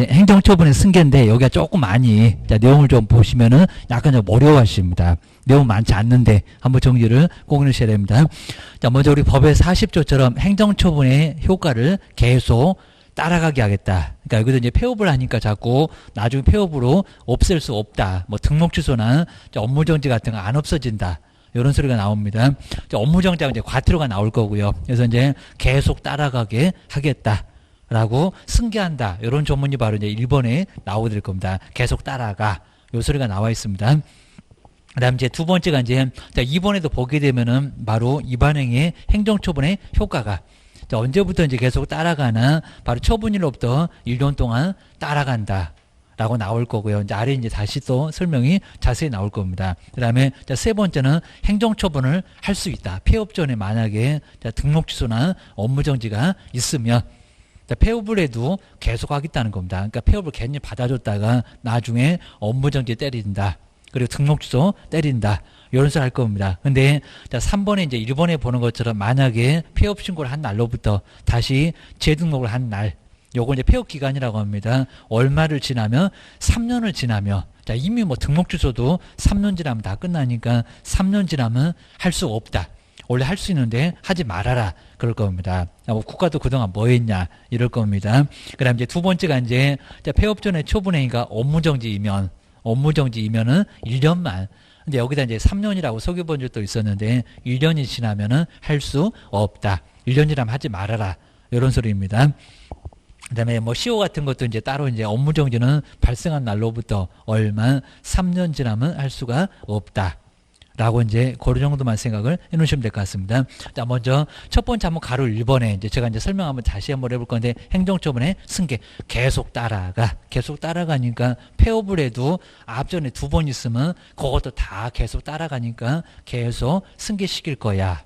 이제 행정처분의 승계인데 여기가 조금 많이 자, 내용을 좀 보시면은 약간 좀 어려워하십니다. 내용 많지 않는데 한번 정리를 꼭 해주셔야 됩니다. 자, 먼저 우리 법의 40조처럼 행정처분의 효과를 계속 따라가게 하겠다. 그러니까 여기서 이제 폐업을 하니까 자꾸 나중에 폐업으로 없앨 수 없다. 뭐 등록 취소나 업무정지 같은 거 안 없어진다. 이런 소리가 나옵니다. 업무정지하고 이제 과태료가 나올 거고요. 그래서 이제 계속 따라가게 하겠다라고 승계한다. 이런 조문이 바로 이제 1번에 나오게 될 겁니다. 계속 따라가. 이 소리가 나와 있습니다. 그 다음 이제 두 번째가 이제 2번에도 보게 되면은 바로 위반행위의 행정처분의 효과가 자, 언제부터 이제 계속 따라가나 바로 처분일로부터 1년 동안 따라간다. 라고 나올 거고요. 이제 아래 이제 다시 또 설명이 자세히 나올 겁니다. 그 다음에 세 번째는 행정처분을 할 수 있다. 폐업 전에 만약에 등록 취소나 업무정지가 있으면 폐업을 해도 계속 하겠다는 겁니다. 그러니까 폐업을 괜히 받아줬다가 나중에 업무정지 때린다. 그리고 등록 취소 때린다. 이런 소리 할 겁니다. 근데 3번에 이제 1번에 보는 것처럼 만약에 폐업 신고를 한 날로부터 다시 재등록을 한 날, 요걸 이제 폐업 기간이라고 합니다. 얼마를 지나면 3년을 지나면 자, 이미 뭐 등록 취소도 3년 지나면 다 끝나니까 3년 지나면 할 수 없다. 원래 할 수 있는데 하지 말아라. 그럴 겁니다. 뭐 국가도 그동안 뭐 했냐 이럴 겁니다. 그다음 이제 두 번째가 이제 폐업 전에 처분행위가 업무정지이면은 1년만. 근데 여기다 이제 3년이라고 소개본 적도 있었는데 1년이 지나면은 할 수 없다. 1년 지나면 하지 말아라. 이런 소리입니다. 그다음에 뭐 시효 같은 것도 이제 따로 이제 업무정지는 발생한 날로부터 얼마 3년 지나면 할 수가 없다. 라고 이제 그 정도만 생각을 해 놓으시면 될 것 같습니다. 자, 먼저 첫 번째 한번 가로 1번에 이제 제가 이제 설명 한번 다시 한번 해볼 건데 행정처분의 승계 계속 따라가니까 폐업을 해도 앞전에 2번 있으면 그것도 다 계속 따라가니까 계속 승계시킬 거야.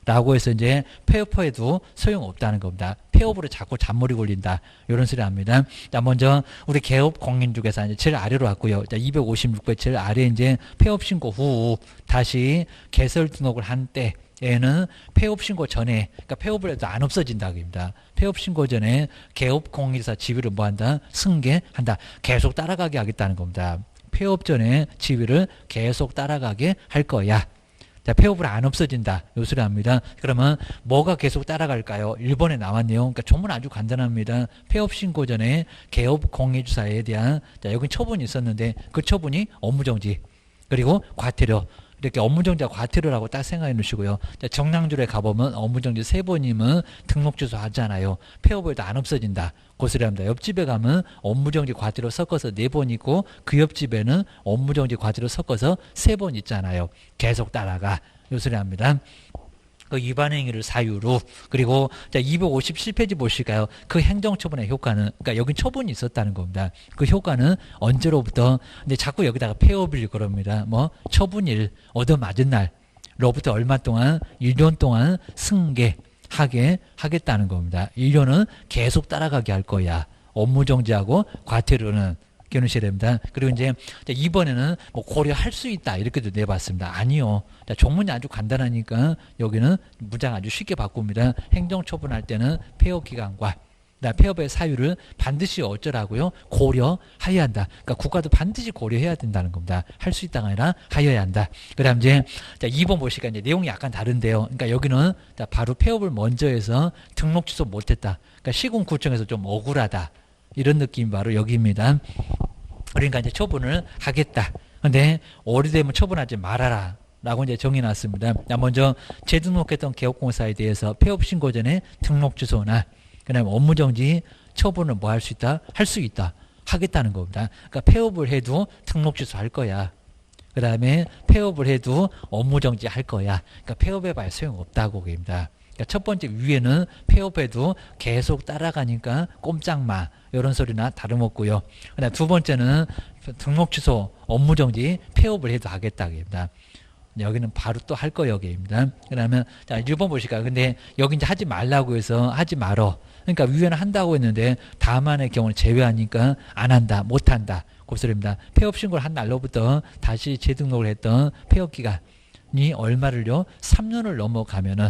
라고 해서 이제 폐업해도 소용없다는 겁니다. 폐업으로 자꾸 잔머리 굴린다. 이런 소리 합니다. 자, 먼저 우리 개업 공인중개사 이제 제일 아래로 왔고요. 자, 256배 제일 아래 이제 폐업 신고 후 다시 개설 등록을 한 때에는 폐업 신고 전에 그러니까 폐업을 해도 안 없어진다 겁니다. 폐업 신고 전에 개업 공인중개사 지위를 뭐 한다? 승계한다. 계속 따라가게 하겠다는 겁니다. 폐업 전에 지위를 계속 따라가게 할 거야. 자, 폐업을 안 없어진다. 요 소리 합니다. 그러면 뭐가 계속 따라갈까요? 1번에 나왔네요. 그러니까 조문 아주 간단합니다. 폐업 신고 전에 개업 공인주사에 대한 자, 여기 처분이 있었는데 그 처분이 업무정지 그리고 과태료 이렇게 업무정지와 과태료라고 딱 생각해 놓으시고요. 자, 정량줄에 가보면 업무정지 3번이면 등록 취소 하잖아요. 폐업에도 안 없어진다. 그 소리 합니다. 옆집에 가면 업무정지 과태료 섞어서 4번 있고 그 옆집에는 업무정지 과태료 섞어서 3번 있잖아요. 계속 따라가. 요 소리 합니다. 그 위반행위를 사유로 그리고 자 257페이지 보실까요? 그 행정처분의 효과는 그러니까 여기 처분이 있었다는 겁니다. 그 효과는 언제로부터 근데 자꾸 여기다가 폐업일 그럽니다. 뭐 처분일 얻어맞은 날로부터 얼마 동안 1년 동안 승계하게 하겠다는 겁니다. 1년은 계속 따라가게 할 거야. 업무정지하고 과태료는 깨놓으셔야 됩니다. 그리고 이제 2번에는 뭐 고려할 수 있다 이렇게도 내봤습니다. 아니요. 자, 종문이 아주 간단하니까 여기는 문장 아주 쉽게 바꿉니다. 행정처분할 때는 폐업기간과 폐업의 사유를 반드시 어쩌라고요? 고려하여야 한다. 그러니까 국가도 반드시 고려해야 된다는 겁니다. 할 수 있다가 아니라 하여야 한다. 그 다음 이제 2번 보시니까 이제 내용이 약간 다른데요. 그러니까 여기는 바로 폐업을 먼저 해서 등록 취소 못했다. 그러니까 시군구청에서 좀 억울하다. 이런 느낌이 바로 여기입니다. 그러니까 이제 처분을 하겠다. 근데 오래되면 처분하지 말아라. 라고 이제 정해놨습니다. 먼저 재등록했던 개업공사에 대해서 폐업 신고 전에 등록 취소나 그다음에 업무정지 처분을 뭐 할 수 있다? 할 수 있다. 하겠다는 겁니다. 그러니까 폐업을 해도 등록 취소할 거야. 그 다음에 폐업을 해도 업무정지 할 거야. 그러니까 폐업해봐야 소용없다고 그럽니다. 그러니까 첫 번째 위에는 폐업해도 계속 따라가니까 꼼짝마 이런 소리나 다름없고요. 그다음 두 번째는 등록 취소, 업무정지, 폐업을 해도 하겠다 그럽니다. 여기는 바로 또 할 거예요, 여기입니다. 그러면 자 1번 보실까요? 근데 여기 이제 하지 말라고 해서 하지 말어. 그러니까 위에는 한다고 했는데 다만의 경우는 제외하니까 안 한다, 못 한다. 그 소리입니다. 폐업 신고를 한 날로부터 다시 재등록을 했던 폐업 기간이 얼마를요? 3년을 넘어가면은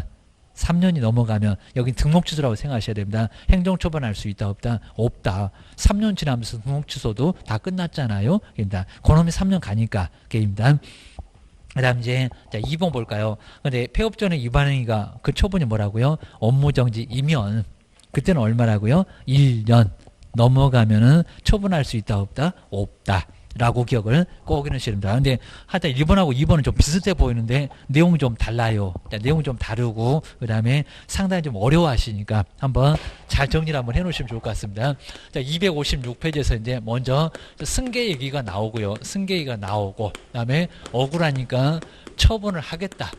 3년이 넘어가면 여긴 등록 취소라고 생각하셔야 됩니다. 행정 처분할 수 있다 없다? 없다. 3년 지나면서 등록 취소도 다 끝났잖아요. 입니다. 그놈이 3년 가니까 게임입니다. 그다음 이제 자 2번 볼까요? 근데 폐업 전에 위반행위가 그 처분이 뭐라고요? 업무정지이면 그때는 얼마라고요? 1년 넘어가면은 처분할 수 있다 없다? 없다. 라고 기억을 꼭 해놓으셔야 됩니다. 근데 하여튼 1번하고 2번은 좀 비슷해 보이는데 내용이 좀 달라요. 내용이 좀 다르고 그 다음에 상당히 좀 어려워하시니까 한번 잘 정리를 한번 해놓으시면 좋을 것 같습니다. 자, 256페이지에서 이제 먼저 승계 얘기가 나오고요. 승계 얘기가 나오고 그 다음에 억울하니까 처분을 하겠다.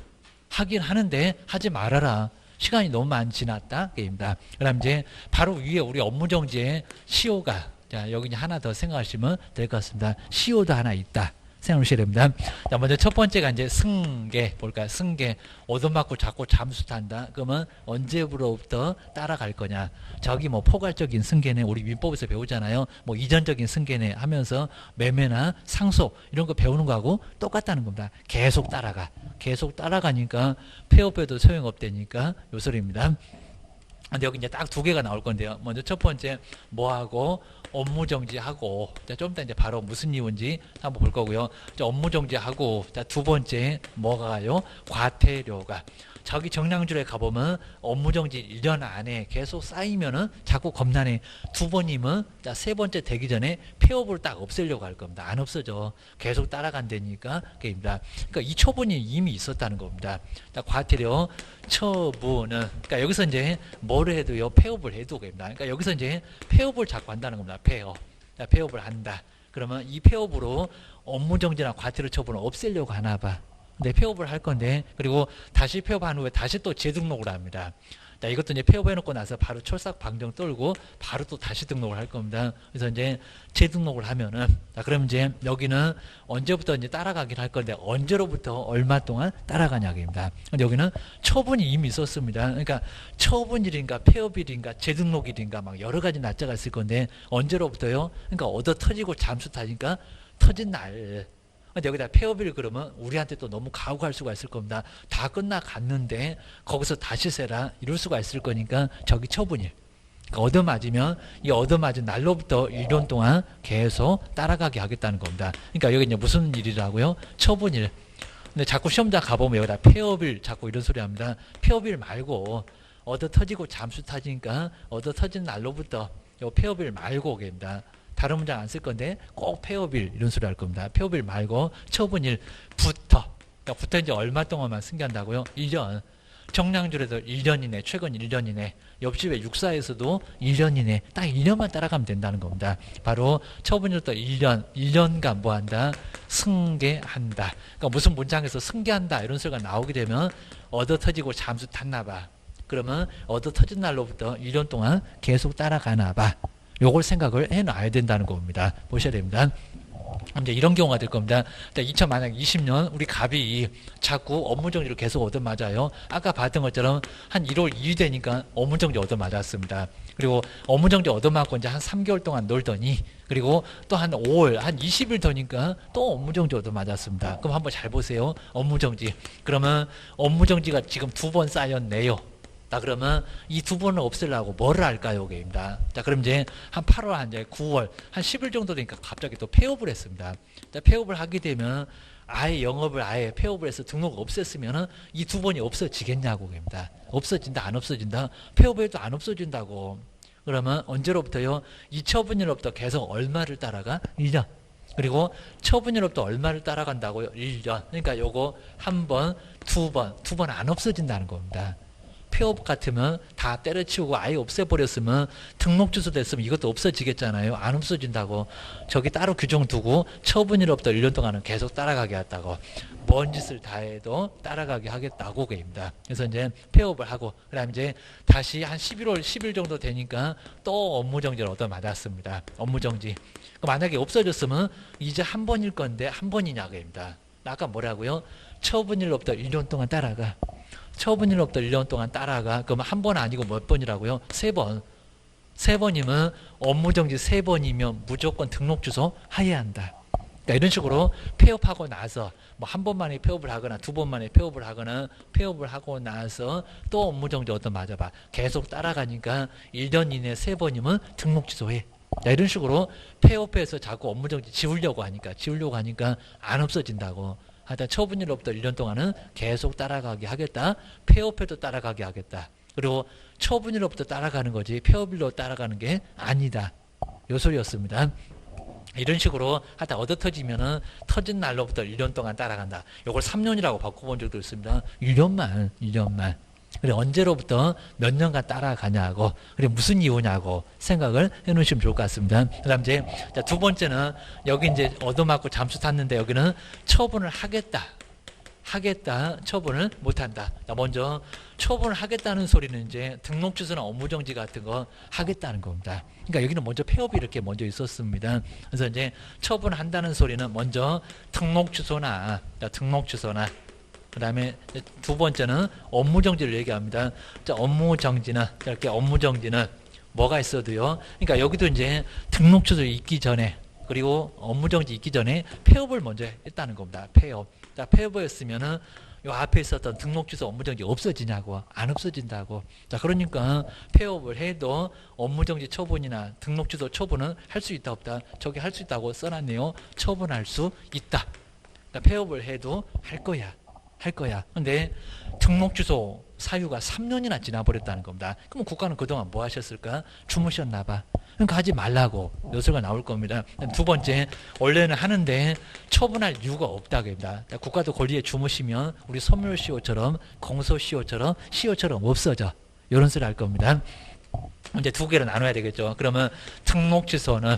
하긴 하는데 하지 말아라. 시간이 너무 많이 지났다. 게임입니다. 그 다음 이제 바로 위에 우리 업무정지에 시효가 자, 여기 이제 하나 더 생각하시면 될 것 같습니다. 시효도 하나 있다. 생각하셔야 됩니다. 자, 먼저 첫 번째가 이제 승계 볼까요? 승계 얻어맞고 자꾸 잠수 탄다. 그러면 언제부터 따라갈 거냐? 저기 뭐 포괄적인 승계네 우리 민법에서 배우잖아요. 뭐 이전적인 승계네 하면서 매매나 상속 이런 거 배우는 거하고 똑같다는 겁니다. 계속 따라가. 계속 따라가니까 폐업해도 소용없다니까 요 소리입니다. 근데 여기 이제 딱 두 개가 나올 건데요. 먼저 첫 번째 뭐하고 업무정지하고 좀 이따 이제 바로 무슨 이유인지 한번 볼 거고요. 업무정지하고 자, 두 번째 뭐가요? 과태료가 저기 정량줄에 가보면 업무정지 1년 안에 계속 쌓이면은 자꾸 겁나네. 두 번이면 자, 세 번째 되기 전에 폐업을 딱 없애려고 할 겁니다. 안 없어져. 계속 따라간다니까 그입니다. 그러니까 이 처분이 이미 있었다는 겁니다. 자, 과태료 처분은 그러니까 여기서 이제 뭐를 해도요 폐업을 해도 그입니다. 그러니까 여기서 이제 폐업을 자꾸 한다는 겁니다. 폐업. 자, 폐업을 한다. 그러면 이 폐업으로 업무정지나 과태료 처분을 없애려고 하나 봐. 네, 폐업을 할 건데 그리고 다시 폐업한 후에 다시 또 재등록을 합니다. 자, 이것도 이제 폐업해놓고 나서 바로 철삭 방정 떨고 바로 또 다시 등록을 할 겁니다. 그래서 이제 재등록을 하면은 자, 그럼 이제 여기는 언제부터 이제 따라가긴 할 건데 언제로부터 얼마 동안 따라가냐입니다. 근데 여기는 처분이 이미 있었습니다. 그러니까 처분일인가 폐업일인가 재등록일인가 막 여러 가지 날짜가 있을 건데 언제로부터요? 그러니까 얻어 터지고 잠수 타니까 터진 날. 근데 여기다 폐업일 그러면 우리한테 또 너무 가혹할 수가 있을 겁니다. 다 끝나갔는데 거기서 다시 세라 이럴 수가 있을 거니까 저기 처분일. 그러니까 얻어맞으면 이 얻어맞은 날로부터 1년 동안 계속 따라가게 하겠다는 겁니다. 그러니까 여기 이제 무슨 일이라고요? 처분일. 근데 자꾸 시험장 가보면 여기다 폐업일 자꾸 이런 소리 합니다. 폐업일 말고 얻어 터지고 잠수 타지니까 얻어 터진 날로부터 요 폐업일 말고 됩니다. 다른 문장 안 쓸 건데 꼭 폐업일 이런 소리 할 겁니다. 폐업일 말고 처분일부터 그러니까 부터 이제 얼마 동안만 승계한다고요? 1년. 정량줄에서 1년 이내 최근 1년 이내 옆집에 육사에서도 1년 이내 딱 1년만 따라가면 된다는 겁니다. 바로 처분일부터 1년간 뭐한다? 승계한다. 그러니까 무슨 문장에서 승계한다 이런 소리가 나오게 되면 얻어 터지고 잠수 탔나 봐. 그러면 얻어 터진 날로부터 1년 동안 계속 따라가나 봐. 요걸 생각을 해놔야 된다는 겁니다. 보셔야 됩니다. 이제 이런 경우가 될 겁니다. 만약 20년 우리 갑이 자꾸 업무정지를 계속 얻어맞아요. 아까 봤던 것처럼 한 1월 2일 되니까 업무정지 얻어맞았습니다. 그리고 업무정지 얻어맞고 이제 한 3개월 동안 놀더니 그리고 또 한 5월 한 20일 더니까 또 업무정지 얻어맞았습니다. 그럼 한번 잘 보세요. 업무정지. 그러면 업무정지가 지금 2번 쌓였네요. 자, 그러면 이 두 번을 없애려고 뭐를 할까요? 게임입니다. 자, 그럼 이제 한 8월, 한 이제 9월, 한 10일 정도 되니까 갑자기 또 폐업을 했습니다. 자, 폐업을 하게 되면 아예 영업을 아예 폐업을 해서 등록을 없앴으면은 이 두 번이 없어지겠냐고 게임입니다. 없어진다, 안 없어진다? 폐업해도 안 없어진다고. 그러면 언제로부터요? 이 처분일로부터 계속 얼마를 따라가? 1년. 그리고 처분일로부터 얼마를 따라간다고요? 1년. 그러니까 요거 한 번, 두 번 안 없어진다는 겁니다. 폐업 같으면 다 때려치우고 아예 없애버렸으면 등록 주소 됐으면 이것도 없어지겠잖아요. 안 없어진다고. 저기 따로 규정 두고 처분일로부터 1년 동안은 계속 따라가게 했다고. 뭔 짓을 다 해도 따라가게 하겠다고 그입니다. 그래서 이제 폐업을 하고 그다음 이제 다시 한 11월 10일 정도 되니까 또 업무정지를 얻어맞았습니다. 업무정지. 만약에 없어졌으면 이제 한 번일 건데 한 번이냐 그입니다. 아까 뭐라고요? 처분일로부터 1년 동안 따라가. 처분일로부터 1년 동안 따라가. 그러면 한 번 아니고 몇 번이라고요? 3번. 3번이면 업무정지 3번이면 무조건 등록주소 하야한다. 그러니까 이런 식으로 폐업하고 나서 뭐 한 번 만에 폐업을 하거나 두 번 만에 폐업을 하거나 폐업을 하고 나서 또 업무정지 어떤 맞아봐. 계속 따라가니까 1년 이내 3번이면 등록 취소해. 자, 이런 식으로 폐업해서 자꾸 업무정지 지우려고 하니까 안 없어진다고. 하여튼 처분일로부터 1년 동안은 계속 따라가게 하겠다. 폐업해도 따라가게 하겠다. 그리고 처분일로부터 따라가는 거지 폐업일로 따라가는 게 아니다. 요 소리였습니다. 이런 식으로 하다 얻어 터지면은 터진 날로부터 1년 동안 따라간다. 요걸 3년이라고 바꿔본 적도 있습니다. 1년만. 그래 언제로부터 몇 년간 따라가냐고, 그래 무슨 이유냐고 생각을 해놓으시면 좋을 것 같습니다. 그다음 이제 두 번째는 여기 이제 얻어맞고 잠수 탔는데 여기는 처분을 하겠다, 처분을 못한다. 먼저 처분을 하겠다는 소리는 이제 등록 취소나 업무 정지 같은 거 하겠다는 겁니다. 그러니까 여기는 먼저 폐업이 이렇게 먼저 있었습니다. 그래서 이제 처분한다는 소리는 먼저 등록 취소나 그 다음에 두 번째는 업무 정지를 얘기합니다. 업무 정지는 이렇게 업무 정지는 뭐가 있어도요. 그러니까 여기도 이제 등록 취소 있기 전에 그리고 업무 정지 있기 전에 폐업을 먼저 했다는 겁니다. 폐업. 자, 폐업이었으면은 요 앞에 있었던 등록 취소 업무 정지 없어지냐고. 안 없어진다고. 자, 그러니까 폐업을 해도 업무 정지 처분이나 등록 취소 처분은 할 수 있다 없다. 저기 할 수 있다고 써놨네요. 처분할 수 있다. 그러니까 폐업을 해도 할 거야. 근데 등록 취소 사유가 3년이나 지나버렸다는 겁니다. 그럼 국가는 그동안 뭐 하셨을까? 주무셨나 봐. 그러니까 하지 말라고 요소가 나올 겁니다. 두 번째, 원래는 하는데 처분할 이유가 없다고 합니다. 국가도 권리에 주무시면 우리 소멸시효처럼 공소시효처럼 시효처럼 없어져. 이런 소리 할 겁니다. 이제 두 개로 나눠야 되겠죠. 그러면 등록 취소는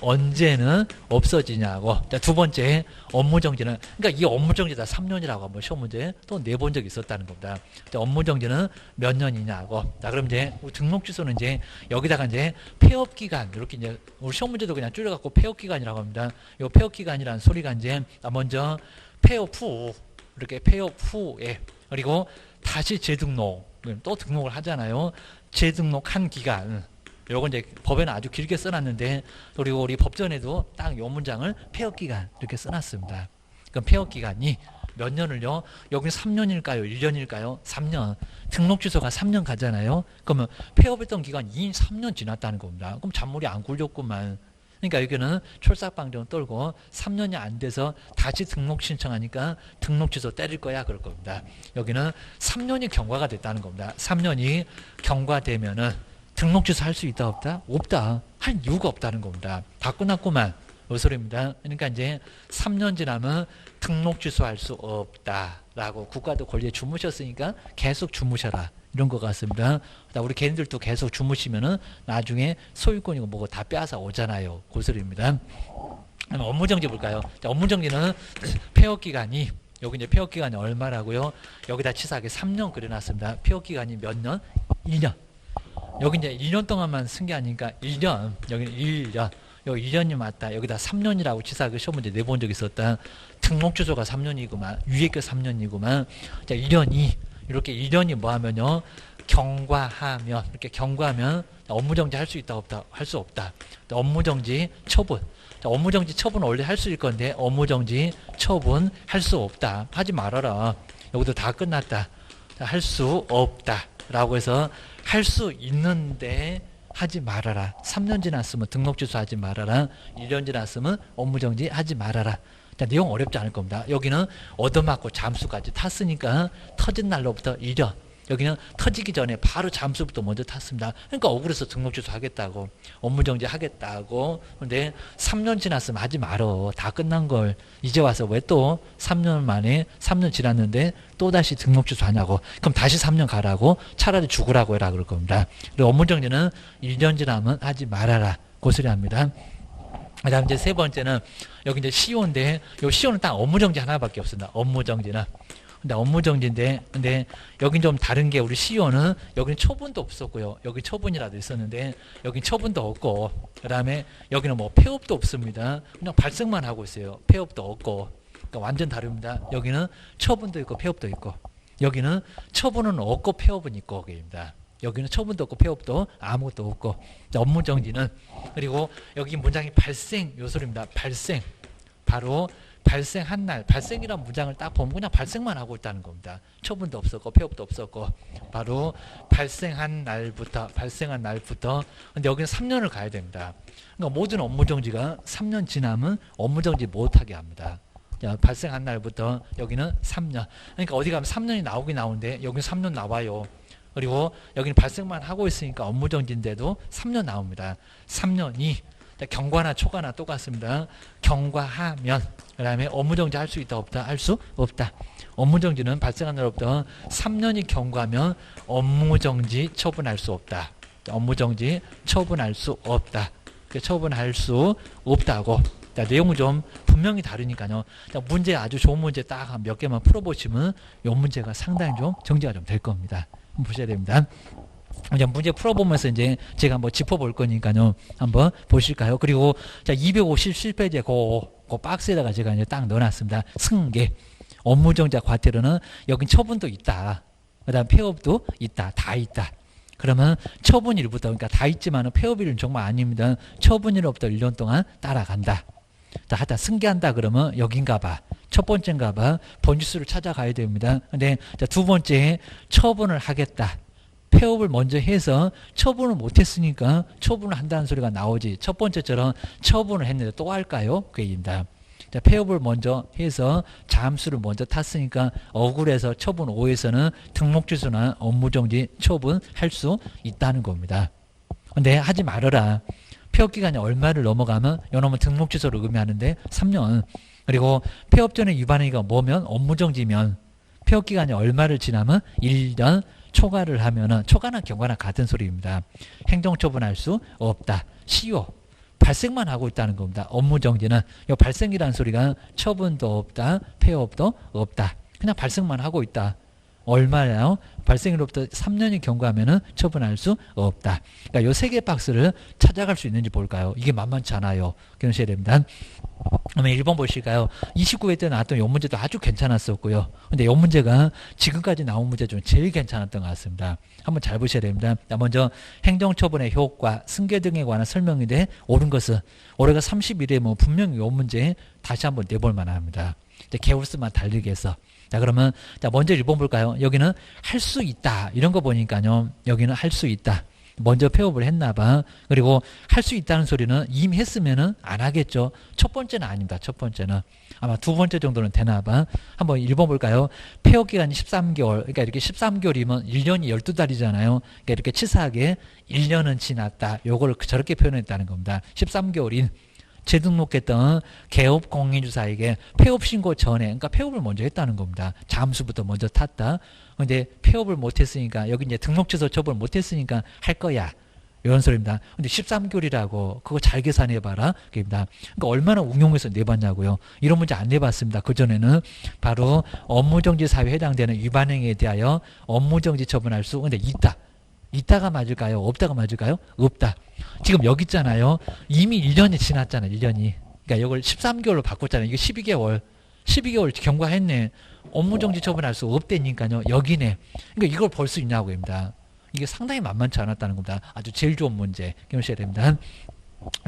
언제는 없어지냐고. 자, 두 번째 업무 정지는, 그러니까 이 업무 정지다 3년이라고 한번 시험 문제 또 내본 적이 있었다는 겁니다. 자, 업무 정지는 몇 년이냐고. 자, 그럼 이제 등록 취소는 이제 여기다가 이제 폐업 기간, 이렇게 이제 우리 시험 문제도 그냥 줄여갖고 폐업 기간이라고 합니다. 이 폐업 기간이라는 소리가 이제 먼저 폐업 후, 이렇게 폐업 후에, 그리고 다시 재등록, 또 등록을 하잖아요. 재등록한 기간. 요건 이제 법에는 아주 길게 써놨는데, 그리고 우리 법전에도 딱 요 문장을 폐업기간 이렇게 써놨습니다. 그럼 폐업기간이 몇 년을요? 여기 3년일까요? 1년일까요? 3년. 등록 취소가 3년 가잖아요. 그러면 폐업했던 기간이 이미 3년 지났다는 겁니다. 그럼 잔머리 안 굴렸구만. 그러니까 여기는 철삭방정 떨고 3년이 안 돼서 다시 등록 신청하니까 등록 취소 때릴 거야 그럴 겁니다. 여기는 3년이 경과가 됐다는 겁니다. 3년이 경과되면은 등록 취소 할 수 있다 없다? 없다. 할 이유가 없다는 겁니다. 다 끝났구만. 이 소리입니다. 그러니까 이제 3년 지나면 등록 취소할 수 없다라고 국가도 권리에 주무셨으니까 계속 주무셔라. 이런 것 같습니다. 우리 개인들도 계속 주무시면은 나중에 소유권이고 뭐고 다 빼앗아 오잖아요. 그 소리입니다. 업무 정지 볼까요? 자, 업무 정지는 폐업 기간이, 여기 이제 폐업 기간이 얼마라고요? 여기다 치사하게 3년 그려놨습니다. 폐업 기간이 몇 년? 1년. 여기 이제 2년 동안만 쓴 게 아니니까 1년, 여기는 1년, 여기 1년이 맞다. 여기다 3년이라고 치사하게 시험 문제 내본 적 있었다. 등록 취소가 3년이구만. 위에 게 3년이구만. 자, 1년이, 이렇게 1년이 뭐 하면요. 경과하면, 이렇게 경과하면 업무 정지 할 수 있다, 없다? 할 수 없다. 업무 정지 처분. 자, 업무 정지 처분은 원래 할 수 있을 건데, 업무 정지 처분 할 수 없다. 하지 말아라. 여기도 다 끝났다. 할 수 없다. 라고 해서 할 수 있는데 하지 말아라. 3년 지났으면 등록 취소하지 말아라. 1년 지났으면 업무 정지 하지 말아라. 자, 내용 어렵지 않을 겁니다. 여기는 얻어맞고 잠수까지 탔으니까 터진 날로부터 1년. 여기는 터지기 전에 바로 잠수부터 먼저 탔습니다. 그러니까 억울해서 등록 취소하겠다고, 업무 정지 하겠다고. 근데 3년 지났으면 하지 말어. 다 끝난 걸 이제 와서 왜 또 3년 만에 3년 지났는데 또 다시 등록 취소하냐고. 그럼 다시 3년 가라고. 차라리 죽으라고 해라 그럴 겁니다. 그리고 업무 정지는 1년 지나면 하지 말아라. 그 소리 합니다. 그 다음 이제 세 번째는 여기 이제 시효인데, 요 시효는 딱 업무 정지 하나밖에 없습니다. 업무 정지는. 근데 업무 정지인데, 근데 여긴 좀 다른 게, 우리 시효는 여기는 처분도 없었고요. 여기 처분이라도 있었는데 여긴 처분도 없고, 그 다음에 여기는 뭐 폐업도 없습니다. 그냥 발생만 하고 있어요. 폐업도 없고. 그러니까 완전 다릅니다. 여기는 처분도 있고 폐업도 있고, 여기는 처분은 없고 폐업은 있고, 그입니다. 여기는 처분도 없고 폐업도 아무것도 없고. 자, 업무정지는 그리고 여기 문장이 발생 요소입니다. 발생 바로 발생한 날 발생이라는 문장을 딱 보면 그냥 발생만 하고 있다는 겁니다. 처분도 없었고 폐업도 없었고 바로 발생한 날부터 근데 여기는 3년을 가야 됩니다. 그러니까 모든 업무정지가 3년 지나면 업무정지 못하게 합니다. 자, 발생한 날부터 여기는 3년. 그러니까 어디 가면 3년이 나오긴 나오는데 여기는 3년 나와요. 그리고 여기는 발생만 하고 있으니까 업무정지인데도 3년 나옵니다. 3년이 경과나 초과나 똑같습니다. 경과하면 그 다음에 업무정지 할 수 있다 없다? 할 수 없다. 업무정지는 발생한 날부터 3년이 경과하면 업무정지 처분할 수 없다. 업무정지 처분할 수 없다. 처분할 수 없다고. 자, 내용은 좀 분명히 다르니까요. 자, 문제 아주 좋은 문제 딱 몇 개만 풀어보시면 이 문제가 상당히 좀 정리가 좀 될 겁니다. 한번 보셔야 됩니다. 이제 문제 풀어보면서 이제 제가 한번 짚어볼 거니까요. 한번 보실까요? 그리고 자, 257페이지에 그 박스에다가 제가 이제 딱 넣어놨습니다. 승계. 업무정지와 과태료는 여긴 처분도 있다. 그 다음 폐업도 있다. 다 있다. 그러면 처분일부터, 그러니까 다 있지만은 폐업일은 정말 아닙니다. 처분일부터 1년 동안 따라간다. 자, 하다 승계한다 그러면 여긴가 봐. 첫 번째인가 봐. 번지수를 찾아가야 됩니다. 근데 자, 두 번째 처분을 하겠다. 폐업을 먼저 해서 처분을 못했으니까 처분을 한다는 소리가 나오지. 첫 번째처럼 처분을 했는데 또 할까요? 그 얘기입니다. 자, 폐업을 먼저 해서 잠수를 먼저 탔으니까 억울해서 처분 5에서는 등록취소나 업무정지 처분할 수 있다는 겁니다. 근데 하지 말아라. 폐업기간이 얼마를 넘어가면 요놈은 등록취소를 의미하는데 3년. 그리고 폐업 전에 위반행위가 뭐면 업무정지면 폐업기간이 얼마를 지나면 1년 초과를 하면은 초과나 경과나 같은 소리입니다. 행정처분할 수 없다. 시효. 발생만 하고 있다는 겁니다. 업무정지는 이 발생이라는 소리가 처분도 없다. 폐업도 없다. 그냥 발생만 하고 있다. 얼마나요? 발생으로부터 3년이 경과하면은 처분할 수 없다. 그러니까 요 세 개 박스를 찾아갈 수 있는지 볼까요? 이게 만만치 않아요. 기억하셔야 됩니다. 그러면 1번 보실까요? 29회 때 나왔던 이 문제도 아주 괜찮았었고요. 근데 이 문제가 지금까지 나온 문제 중 제일 괜찮았던 것 같습니다. 한번 잘 보셔야 됩니다. 먼저 행정처분의 효과, 승계 등에 관한 설명인데 옳은 것은 올해가 31회 뭐 분명히 이 문제 다시 한번 내볼 만합니다. 개월수만 달리게 해서. 자, 그러면 자, 먼저 1번 볼까요? 여기는 할 수 있다. 이런 거 보니까요. 여기는 할 수 있다. 먼저 폐업을 했나 봐. 그리고 할 수 있다는 소리는 이미 했으면은 안 하겠죠. 첫 번째는 아닙니다. 첫 번째는. 아마 두 번째 정도는 되나 봐. 한번 1번 볼까요? 폐업 기간이 13개월. 그러니까 이렇게 13개월이면 1년이 12달이잖아요. 그러니까 이렇게 치사하게 1년은 지났다. 요걸 저렇게 표현했다는 겁니다. 13개월인 재등록했던 개업 공인주사에게 폐업 신고 전에, 그러니까 폐업을 먼저 했다는 겁니다. 잠수부터 먼저 탔다. 근데 폐업을 못했으니까, 여기 이제 등록 취소 처분을 못했으니까 할 거야. 이런 소리입니다. 근데 13개월이라고 그거 잘 계산해봐라. 그입니다. 그러니까 얼마나 응용해서 내봤냐고요. 이런 문제 안 내봤습니다. 그전에는 바로 업무정지 사유에 해당되는 위반행위에 대하여 업무정지 처분할 수, 근데 있다. 있다가 맞을까요? 없다가 맞을까요? 없다. 지금 여기 있잖아요. 이미 1년이 지났잖아요. 1년이. 그러니까 이걸 13개월로 바꿨잖아요. 이게 12개월. 12개월 경과했네. 업무정지 처분할 수 없다니까요. 여기네. 그러니까 이걸 볼 수 있냐고 입니다. 이게 상당히 만만치 않았다는 겁니다. 아주 제일 좋은 문제. 기억하셔야 됩니다.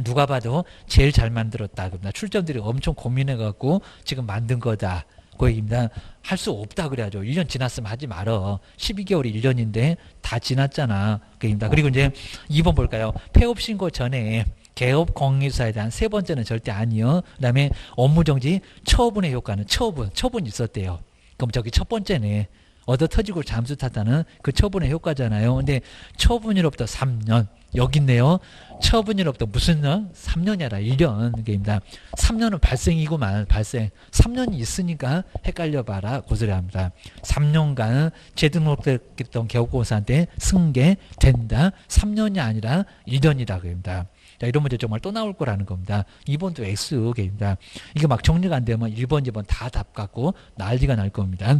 누가 봐도 제일 잘 만들었다. 그럽니다. 출전들이 엄청 고민해갖고 지금 만든 거다. 그 얘기입니다. 할 수 없다 그래야죠. 1년 지났으면 하지 말어. 12개월이 1년인데 다 지났잖아. 그 얘기입니다. 그리고 이제 2번 볼까요? 폐업 신고 전에 개업 공인주사에 대한 세 번째는 절대 아니요. 그 다음에 업무정지 처분의 효과는 처분이 있었대요. 그럼 저기 첫 번째네. 얻어 터지고 잠수 탔다는 그 처분의 효과잖아요. 근데 처분일로부터 3년. 여기 있네요. 처분일로부터 무슨 년? 3년이 아니라 1년. 입니다. 3년은 발생이구만. 발생. 3년이 있으니까 헷갈려 봐라. 그 소리 합니다. 3년간 재등록됐던 개업공사한테 승계된다. 3년이 아니라 1년이라고 합니다. 자, 이런 문제 정말 또 나올 거라는 겁니다. 2번도 X입니다. 이게 막 정리가 안 되면 1번, 2번 다 답 갖고 난리가 날 겁니다.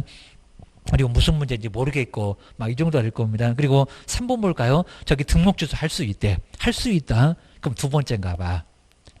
그리고 무슨 문제인지 모르겠고 막 이 정도 될 겁니다. 그리고 3번 볼까요? 저기 등록 취소 할 수 있대. 할 수 있다. 그럼 두 번째인가 봐.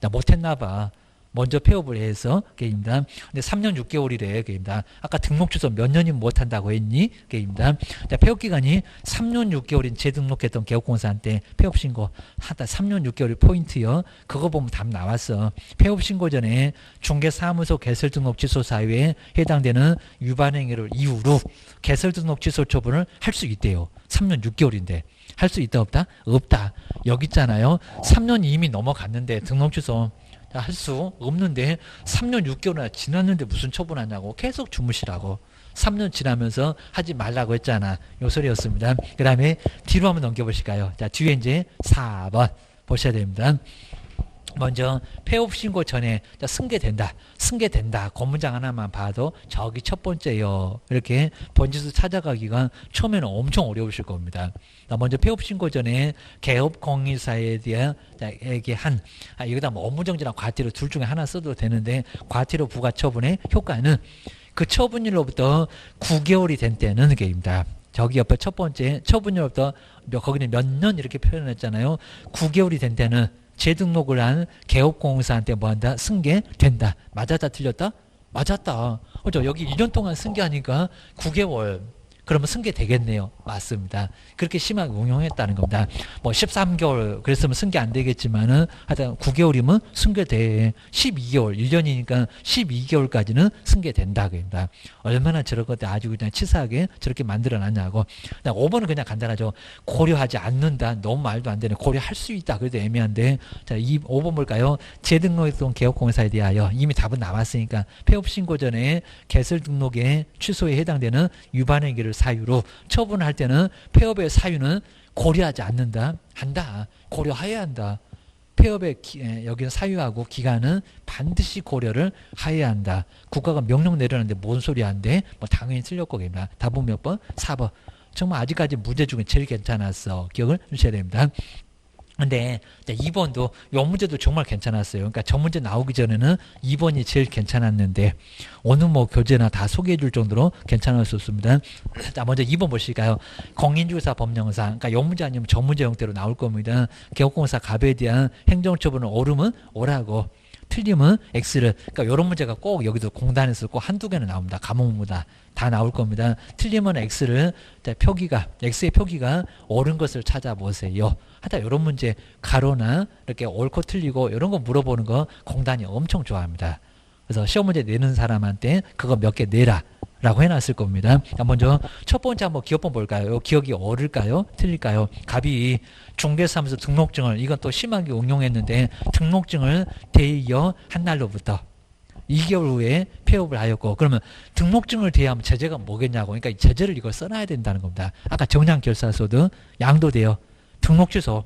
나 못했나 봐. 먼저 폐업을 해서 게임다. 근데 3년 6개월이래 게임다. 아까 등록 취소 몇 년이면 못 한다고 했니? 게임다. 자, 폐업 기간이 3년 6개월인 재등록했던 개업공사한테 폐업 신고 하다 3년 6개월이 포인트요. 그거 보면 답 나왔어. 폐업 신고 전에 중개사무소 개설 등록 취소 사유에 해당되는 위반 행위를 이유로 개설 등록 취소 처분을 할 수 있대요. 3년 6개월인데 할 수 있다 없다? 없다. 여기 있잖아요. 3년이 이미 넘어갔는데 등록 취소 할 수 없는데 3년 6개월이나 지났는데 무슨 처분하냐고 계속 주무시라고 3년 지나면서 하지 말라고 했잖아. 요 소리였습니다. 그 다음에 뒤로 한번 넘겨보실까요? 자, 뒤에 이제 4번 보셔야 됩니다. 먼저 폐업 신고 전에 승계된다. 승계된다. 그 문장 하나만 봐도 저기 첫 번째요. 이렇게 번지수 찾아가기가 처음에는 엄청 어려우실 겁니다. 먼저 폐업 신고 전에 개업공인사에 대한 여기다 뭐 업무정지나 과태료 둘 중에 하나 써도 되는데 과태료 부과 처분의 효과는 그 처분일로부터 9개월이 된 때는 게임이다. 저기 옆에 첫 번째 처분일로부터 거기는 몇 년 이렇게 표현했잖아요. 9개월이 된 때는 재등록을 한 개업공사한테 뭐한다? 승계된다. 맞았다 틀렸다? 맞았다. 그죠? 여기 1년 동안 승계하니까 9개월. 그러면 승계되겠네요. 맞습니다. 그렇게 심하게 응용했다는 겁니다. 뭐 13개월 그랬으면 승계 안 되겠지만은 하여튼 9개월이면 승계돼. 12개월 1년이니까 12개월까지는 승계된다. 그럽니다. 얼마나 저런 것들 아주 그냥 치사하게 저렇게 만들어놨냐고. 5번은 그냥 간단하죠. 고려하지 않는다. 너무 말도 안 되네. 고려할 수 있다. 그래도 애매한데. 자, 5번 볼까요? 재등록했던 개업공사에 대하여 이미 답은 나왔으니까 폐업 신고 전에 개설 등록의 취소에 해당되는 위반 행위를 사유로 처분할 때는 폐업의 사유는 고려하지 않는다. 한다. 고려해야 한다. 폐업의 여기는 사유하고 기간은 반드시 고려를 해야 한다. 국가가 명령 내려놨는데 뭔 소리 한데? 뭐 당연히 틀렸 거겠습니다. 답은 몇 번? 4번. 정말 아직까지 문제 중에 제일 괜찮았어. 기억을 주셔야 됩니다. 근데 2번도 요 문제도 정말 괜찮았어요. 그러니까 저 문제 나오기 전에는 2번이 제일 괜찮았는데 오늘 뭐 교재나 다 소개해 줄 정도로 괜찮았었습니다. 자, 먼저 2번 보실까요? 공인중개사 법령상. 그러니까 요 문제 아니면 저 문제 형태로 나올 겁니다. 개업공사 갑에 대한 행정처분을 옳으면 오라고. 틀리면 X를. 그러니까 이런 문제가 꼭 여기도 공단에서 꼭 한두 개는 나옵니다. 과목마다 다 나올 겁니다. 틀리면 X를 표기가 X의 표기가 옳은 것을 찾아보세요. 하다 이런 문제 가로나 이렇게 옳고 틀리고 이런 거 물어보는 거 공단이 엄청 좋아합니다. 그래서 시험 문제 내는 사람한테 그거 몇 개 내라. 라고 해놨을 겁니다. 먼저 첫 번째 한번 기억번 볼까요? 기억이 옳을까요? 틀릴까요? 갑이 중개사무소 등록증을 이건 또 심하게 응용했는데 등록증을 대여한 날로부터 2개월 후에 폐업을 하였고 그러면 등록증을 대여하면 제재가 뭐겠냐고. 그러니까 이 제재를 이걸 써놔야 된다는 겁니다. 아까 정량결사서도 양도돼요. 등록 취소.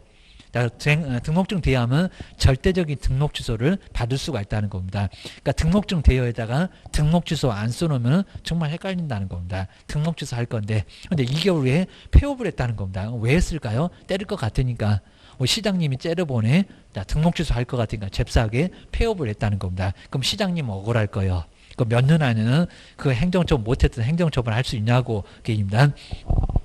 등록증 대여하면 절대적인 등록 취소를 받을 수가 있다는 겁니다. 그러니까 등록증 대여에다가 등록 취소 안 써놓으면 정말 헷갈린다는 겁니다. 등록 취소 할 건데 근데 2개월 후에 폐업을 했다는 겁니다. 왜 했을까요? 때릴 것 같으니까. 시장님이 째려보내. 등록 취소 할 것 같으니까 잽싸게 폐업을 했다는 겁니다. 그럼 시장님은 억울할 거예요. 그 몇 년 안에는 그 행정처분 못했던 행정처분을 할 수 있냐고 게임입니다.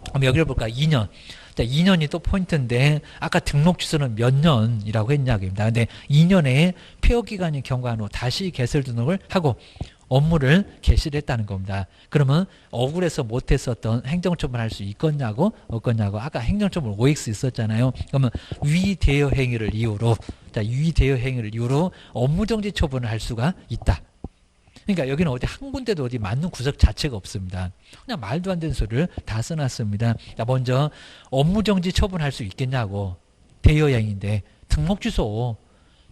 그럼 여기를 볼까? 2년. 자, 2년이 또 포인트인데 아까 등록 취소는 몇 년이라고 했냐고입니다. 근데 2년에 폐업 기간이 경과한 후 다시 개설 등록을 하고 업무를 개시를 했다는 겁니다. 그러면 억울해서 못했었던 행정처분을 할 수 있겠냐고 없겠냐고. 아까 행정처분 OX 있었잖아요. 그러면 위대여 행위를 이유로 위대여 행위를 이유로 업무정지 처분을 할 수가 있다. 그러니까 여기는 어디 한 군데도 어디 맞는 구석 자체가 없습니다. 그냥 말도 안 되는 소리를 다 써놨습니다. 자, 먼저 업무정지 처분할 수 있겠냐고. 대여행위인데 등록 취소.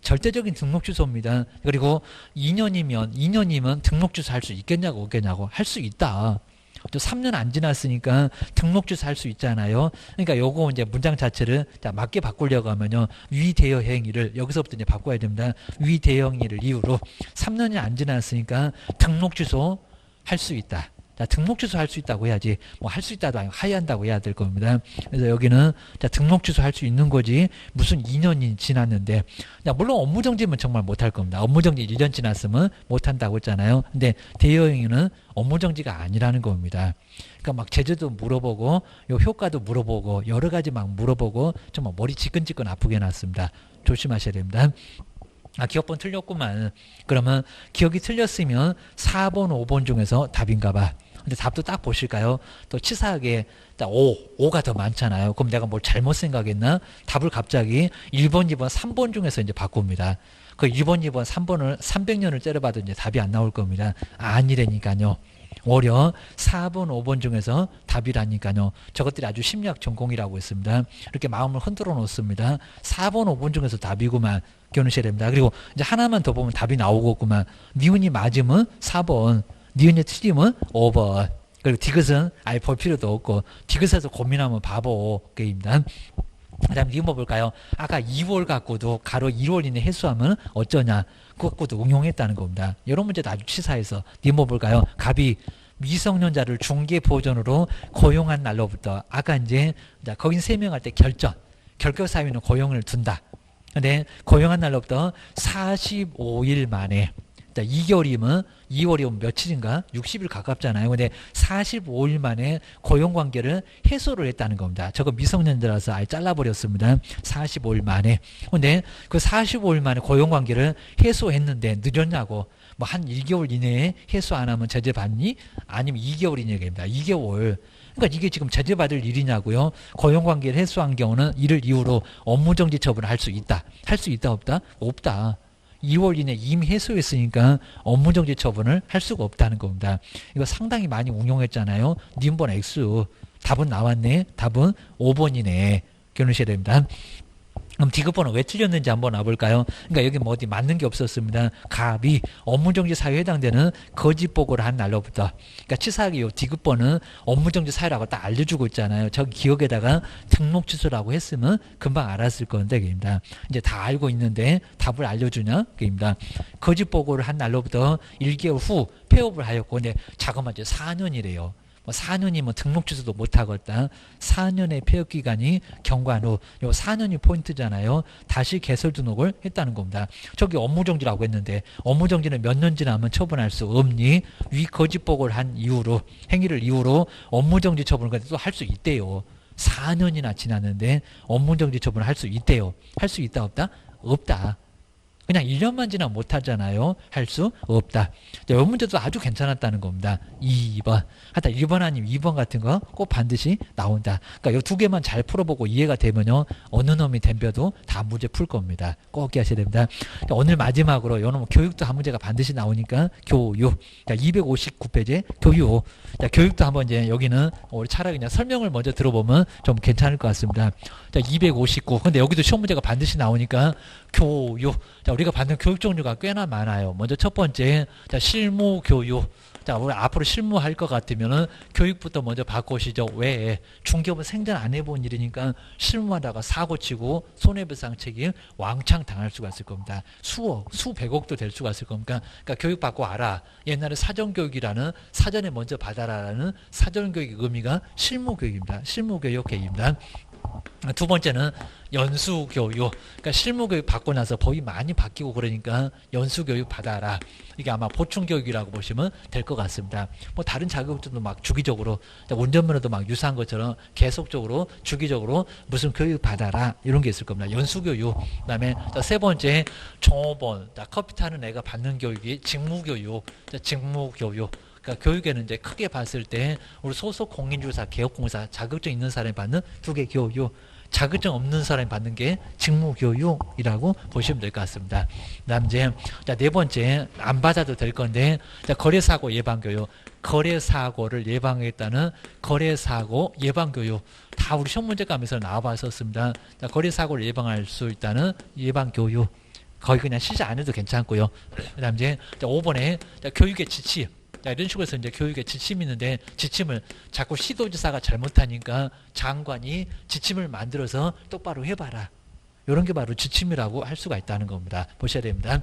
절대적인 등록 취소입니다. 그리고 2년이면 등록 취소할 수 있겠냐고 없겠냐고. 할 수 있다. 또 3년 안 지났으니까 등록 취소할 수 있잖아요. 그러니까 요거 이제 문장 자체를 맞게 바꾸려고 하면요. 위대여 행위를 여기서부터 이제 바꿔야 됩니다. 위대여 행위를 이유로 3년이 안 지났으니까 등록 취소 할 수 있다. 등록 취소 할 수 있다고 해야지 뭐 할 수 있다도 아니고 해야 한다고 해야 될 겁니다. 그래서 여기는 등록 취소 할 수 있는 거지 무슨 2년이 지났는데 물론 업무정지면 정말 못할 겁니다. 업무정지 1년 지났으면 못한다고 했잖아요. 근데 대여행위는 업무정지가 아니라는 겁니다. 그러니까 막 제재도 물어보고 요 효과도 물어보고 여러 가지 막 물어보고 정말 머리 지끈지끈 아프게 해놨습니다. 조심하셔야 됩니다. 아, 기억번 틀렸구만. 그러면 기억이 틀렸으면 4번, 5번 중에서 답인가 봐. 근데 답도 딱 보실까요? 또 치사하게 딱 5가 더 많잖아요. 그럼 내가 뭘 잘못 생각했나? 답을 갑자기 1번, 2번, 3번 중에서 이제 바꿉니다. 그 1번, 2번, 3번을 300년을 때려봐도 이제 답이 안 나올 겁니다. 아니라니까요. 오히려 4번, 5번 중에서 답이라니까요. 저것들이 아주 심리학 전공이라고 했습니다. 이렇게 마음을 흔들어 놓습니다. 4번, 5번 중에서 답이구만. 기억하셔야 됩니다. 그리고 이제 하나만 더 보면 답이 나오겠구만. 니은이 맞으면 4번, 니은이 틀리면 5번. 그리고 디귿은 아예 볼 필요도 없고, 디귿에서 고민하면 바보 게임입니다. 그 다음 리모 볼까요? 아까 2월 갖고도 가로 1월 이내 해수하면 어쩌냐. 그거 갖고도 응용했다는 겁니다. 이런 문제도 아주 치사해서 리모 볼까요? 갑이 미성년자를 중개 보존으로 고용한 날로부터 아까 이제 거긴 3명 할 때 결격 사유는 고용을 둔다. 근데 고용한 날로부터 45일 만에 2개월이면 2월이면 며칠인가? 60일 가깝잖아요. 근데 45일 만에 고용관계를 해소를 했다는 겁니다. 저거 미성년자라서 아예 잘라버렸습니다. 45일 만에. 근데 그 45일 만에 고용관계를 해소했는데 늦었냐고. 뭐 한 1개월 이내에 해소 안 하면 제재받니? 아니면 2개월 이내입니다. 2개월. 그러니까 이게 지금 제재받을 일이냐고요. 고용관계를 해소한 경우는 이를 이유로 업무정지 처분을 할 수 있다. 할 수 있다 없다? 없다. 2월 이내 이미 해소했으니까 업무정지 처분을 할 수가 없다는 겁니다. 이거 상당히 많이 응용했잖아요. 님번 X. 답은 나왔네. 답은 5번이네. 기억하셔야 됩니다. 그럼 디귿번호 왜 틀렸는지 한번 와볼까요? 그러니까 여기 뭐 어디 맞는 게 없었습니다. 갑이 업무정지 사유에 해당되는 거짓보고를 한 날로부터. 그러니까 치사하게 요 디귿번은 업무정지 사유라고 딱 알려주고 있잖아요. 저기 기억에다가 등록 취소라고 했으면 금방 알았을 건데, 그입니다. 이제 다 알고 있는데 답을 알려주냐? 그입니다. 거짓보고를 한 날로부터 1개월 후 폐업을 하였고, 근데 잠깐만 이제 4년이래요. 4년이면 등록 취소도 못하겠다. 4년의 폐업 기간이 경과한 후, 요 4년이 포인트잖아요. 다시 개설 등록을 했다는 겁니다. 저기 업무정지라고 했는데 업무정지는 몇 년 지나면 처분할 수 없니? 위 거짓보고를 한 이후로, 행위를 이후로 업무정지 처분을 또 할 수 있대요. 4년이나 지났는데 업무정지 처분을 할 수 있대요. 할 수 있다 없다? 없다. 그냥 1년만 지나면 못하잖아요. 할 수 없다. 이 문제도 아주 괜찮았다는 겁니다. 2번. 하여튼 1번 아니면 2번 같은 거 꼭 반드시 나온다. 그러니까 이 두 개만 잘 풀어보고 이해가 되면요. 어느 놈이 덤벼도 다 문제 풀 겁니다. 꼭 기하셔야 됩니다. 그러니까 오늘 마지막으로 요놈 교육도 한 문제가 반드시 나오니까 교육. 그러니까 259페이지 교육. 자, 교육도 한번 이제 여기는 우리 차라리 그냥 설명을 먼저 들어보면 좀 괜찮을 것 같습니다. 자, 259. 근데 여기도 시험 문제가 반드시 나오니까 교육. 자, 우리가 받는 교육 종류가 꽤나 많아요. 먼저 첫 번째, 자, 실무 교육. 자, 우리 앞으로 실무할 것 같으면은 교육부터 먼저 바꾸시죠. 왜? 중개업은 생전 안 해본 일이니까 실무하다가 사고 치고 손해배상 책임 왕창 당할 수가 있을 겁니다. 수억, 수백억도 될 수가 있을 겁니다. 그러니까 교육 받고 알아. 옛날에 사전교육이라는 사전에 먼저 받아라라는 사전교육의 의미가 실무교육입니다. 실무교육 계획입니다. 두 번째는 연수교육. 그러니까 실무교육 받고 나서 법이 많이 바뀌고 그러니까 연수교육 받아라. 이게 아마 보충교육이라고 보시면 될 것 같습니다. 뭐 다른 자격증도 막 주기적으로, 운전면허도 막 유사한 것처럼 계속적으로 주기적으로 무슨 교육 받아라 이런 게 있을 겁니다. 연수교육. 그다음에 세 번째 종업원. 커피 타는 애가 받는 교육이 직무교육. 직무교육. 그러니까 교육에는 이제 크게 봤을 때 우리 소속 공인중개사, 개업공사 자격증 있는 사람이 받는 두 개 교육, 자격증 없는 사람이 받는 게 직무교육이라고 보시면 될 것 같습니다. 그다음 이제 네 번째 안 받아도 될 건데 거래사고 예방교육, 거래사고를 예방하겠다는 거래사고 예방교육 다 우리 시험 문제감에서 나와봤었습니다. 거래사고를 예방할 수 있다는 예방교육 거의 그냥 시작 안 해도 괜찮고요. 그다음 이제 5번에 교육의 지침. 자, 이런 식으로 해서 이제 교육에 지침이 있는데 지침을 자꾸 시도지사가 잘못하니까 장관이 지침을 만들어서 똑바로 해봐라. 이런 게 바로 지침이라고 할 수가 있다는 겁니다. 보셔야 됩니다.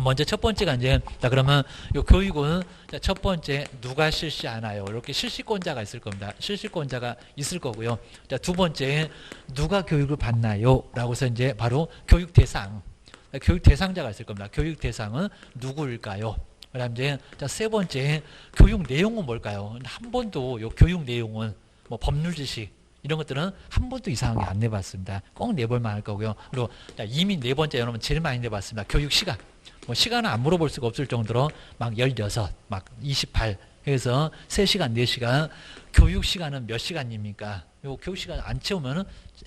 먼저 첫 번째가 이제 그러면 요 교육은 첫 번째 누가 실시하나요? 이렇게 실시권자가 있을 겁니다. 실시권자가 있을 거고요. 자, 두 번째 누가 교육을 받나요? 라고 해서 이제 바로 교육 대상. 교육 대상자가 있을 겁니다. 교육 대상은 누구일까요? 그다음 이제 세 번째 교육 내용은 뭘까요? 한 번도 요 교육 내용은 뭐 법률 지식, 이런 것들은 한 번도 이상하게 안 내봤습니다. 꼭 내볼만 할 거고요. 그리고 이미 네 번째 여러분 제일 많이 내봤습니다. 교육 시간. 뭐 시간은 안 물어볼 수가 없을 정도로 막 16, 막 28 해서 3시간, 4시간. 교육 시간은 몇 시간입니까? 요 교육 시간 안 채우면은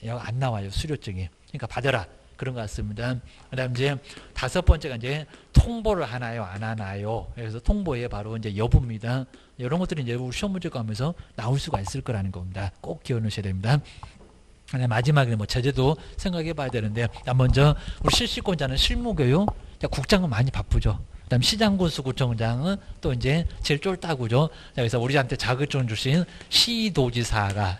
안 나와요. 수료증이. 그러니까 받아라. 그런 것 같습니다. 그 다음 이제 5번째가 이제 통보를 하나요? 안 하나요? 그래서 통보에 바로 이제 여부입니다. 이런 것들이 이제 우리 시험 문제 가면서 나올 수가 있을 거라는 겁니다. 꼭 기억 넣으셔야 됩니다. 마지막에 뭐 제재도 생각해 봐야 되는데, 먼저 우리 실시권자는 실무교육, 국장은 많이 바쁘죠. 그다음 시장군수구청장은 또 이제 제일 쫄따구죠. 그래서 우리한테 자격증 주신 시도지사가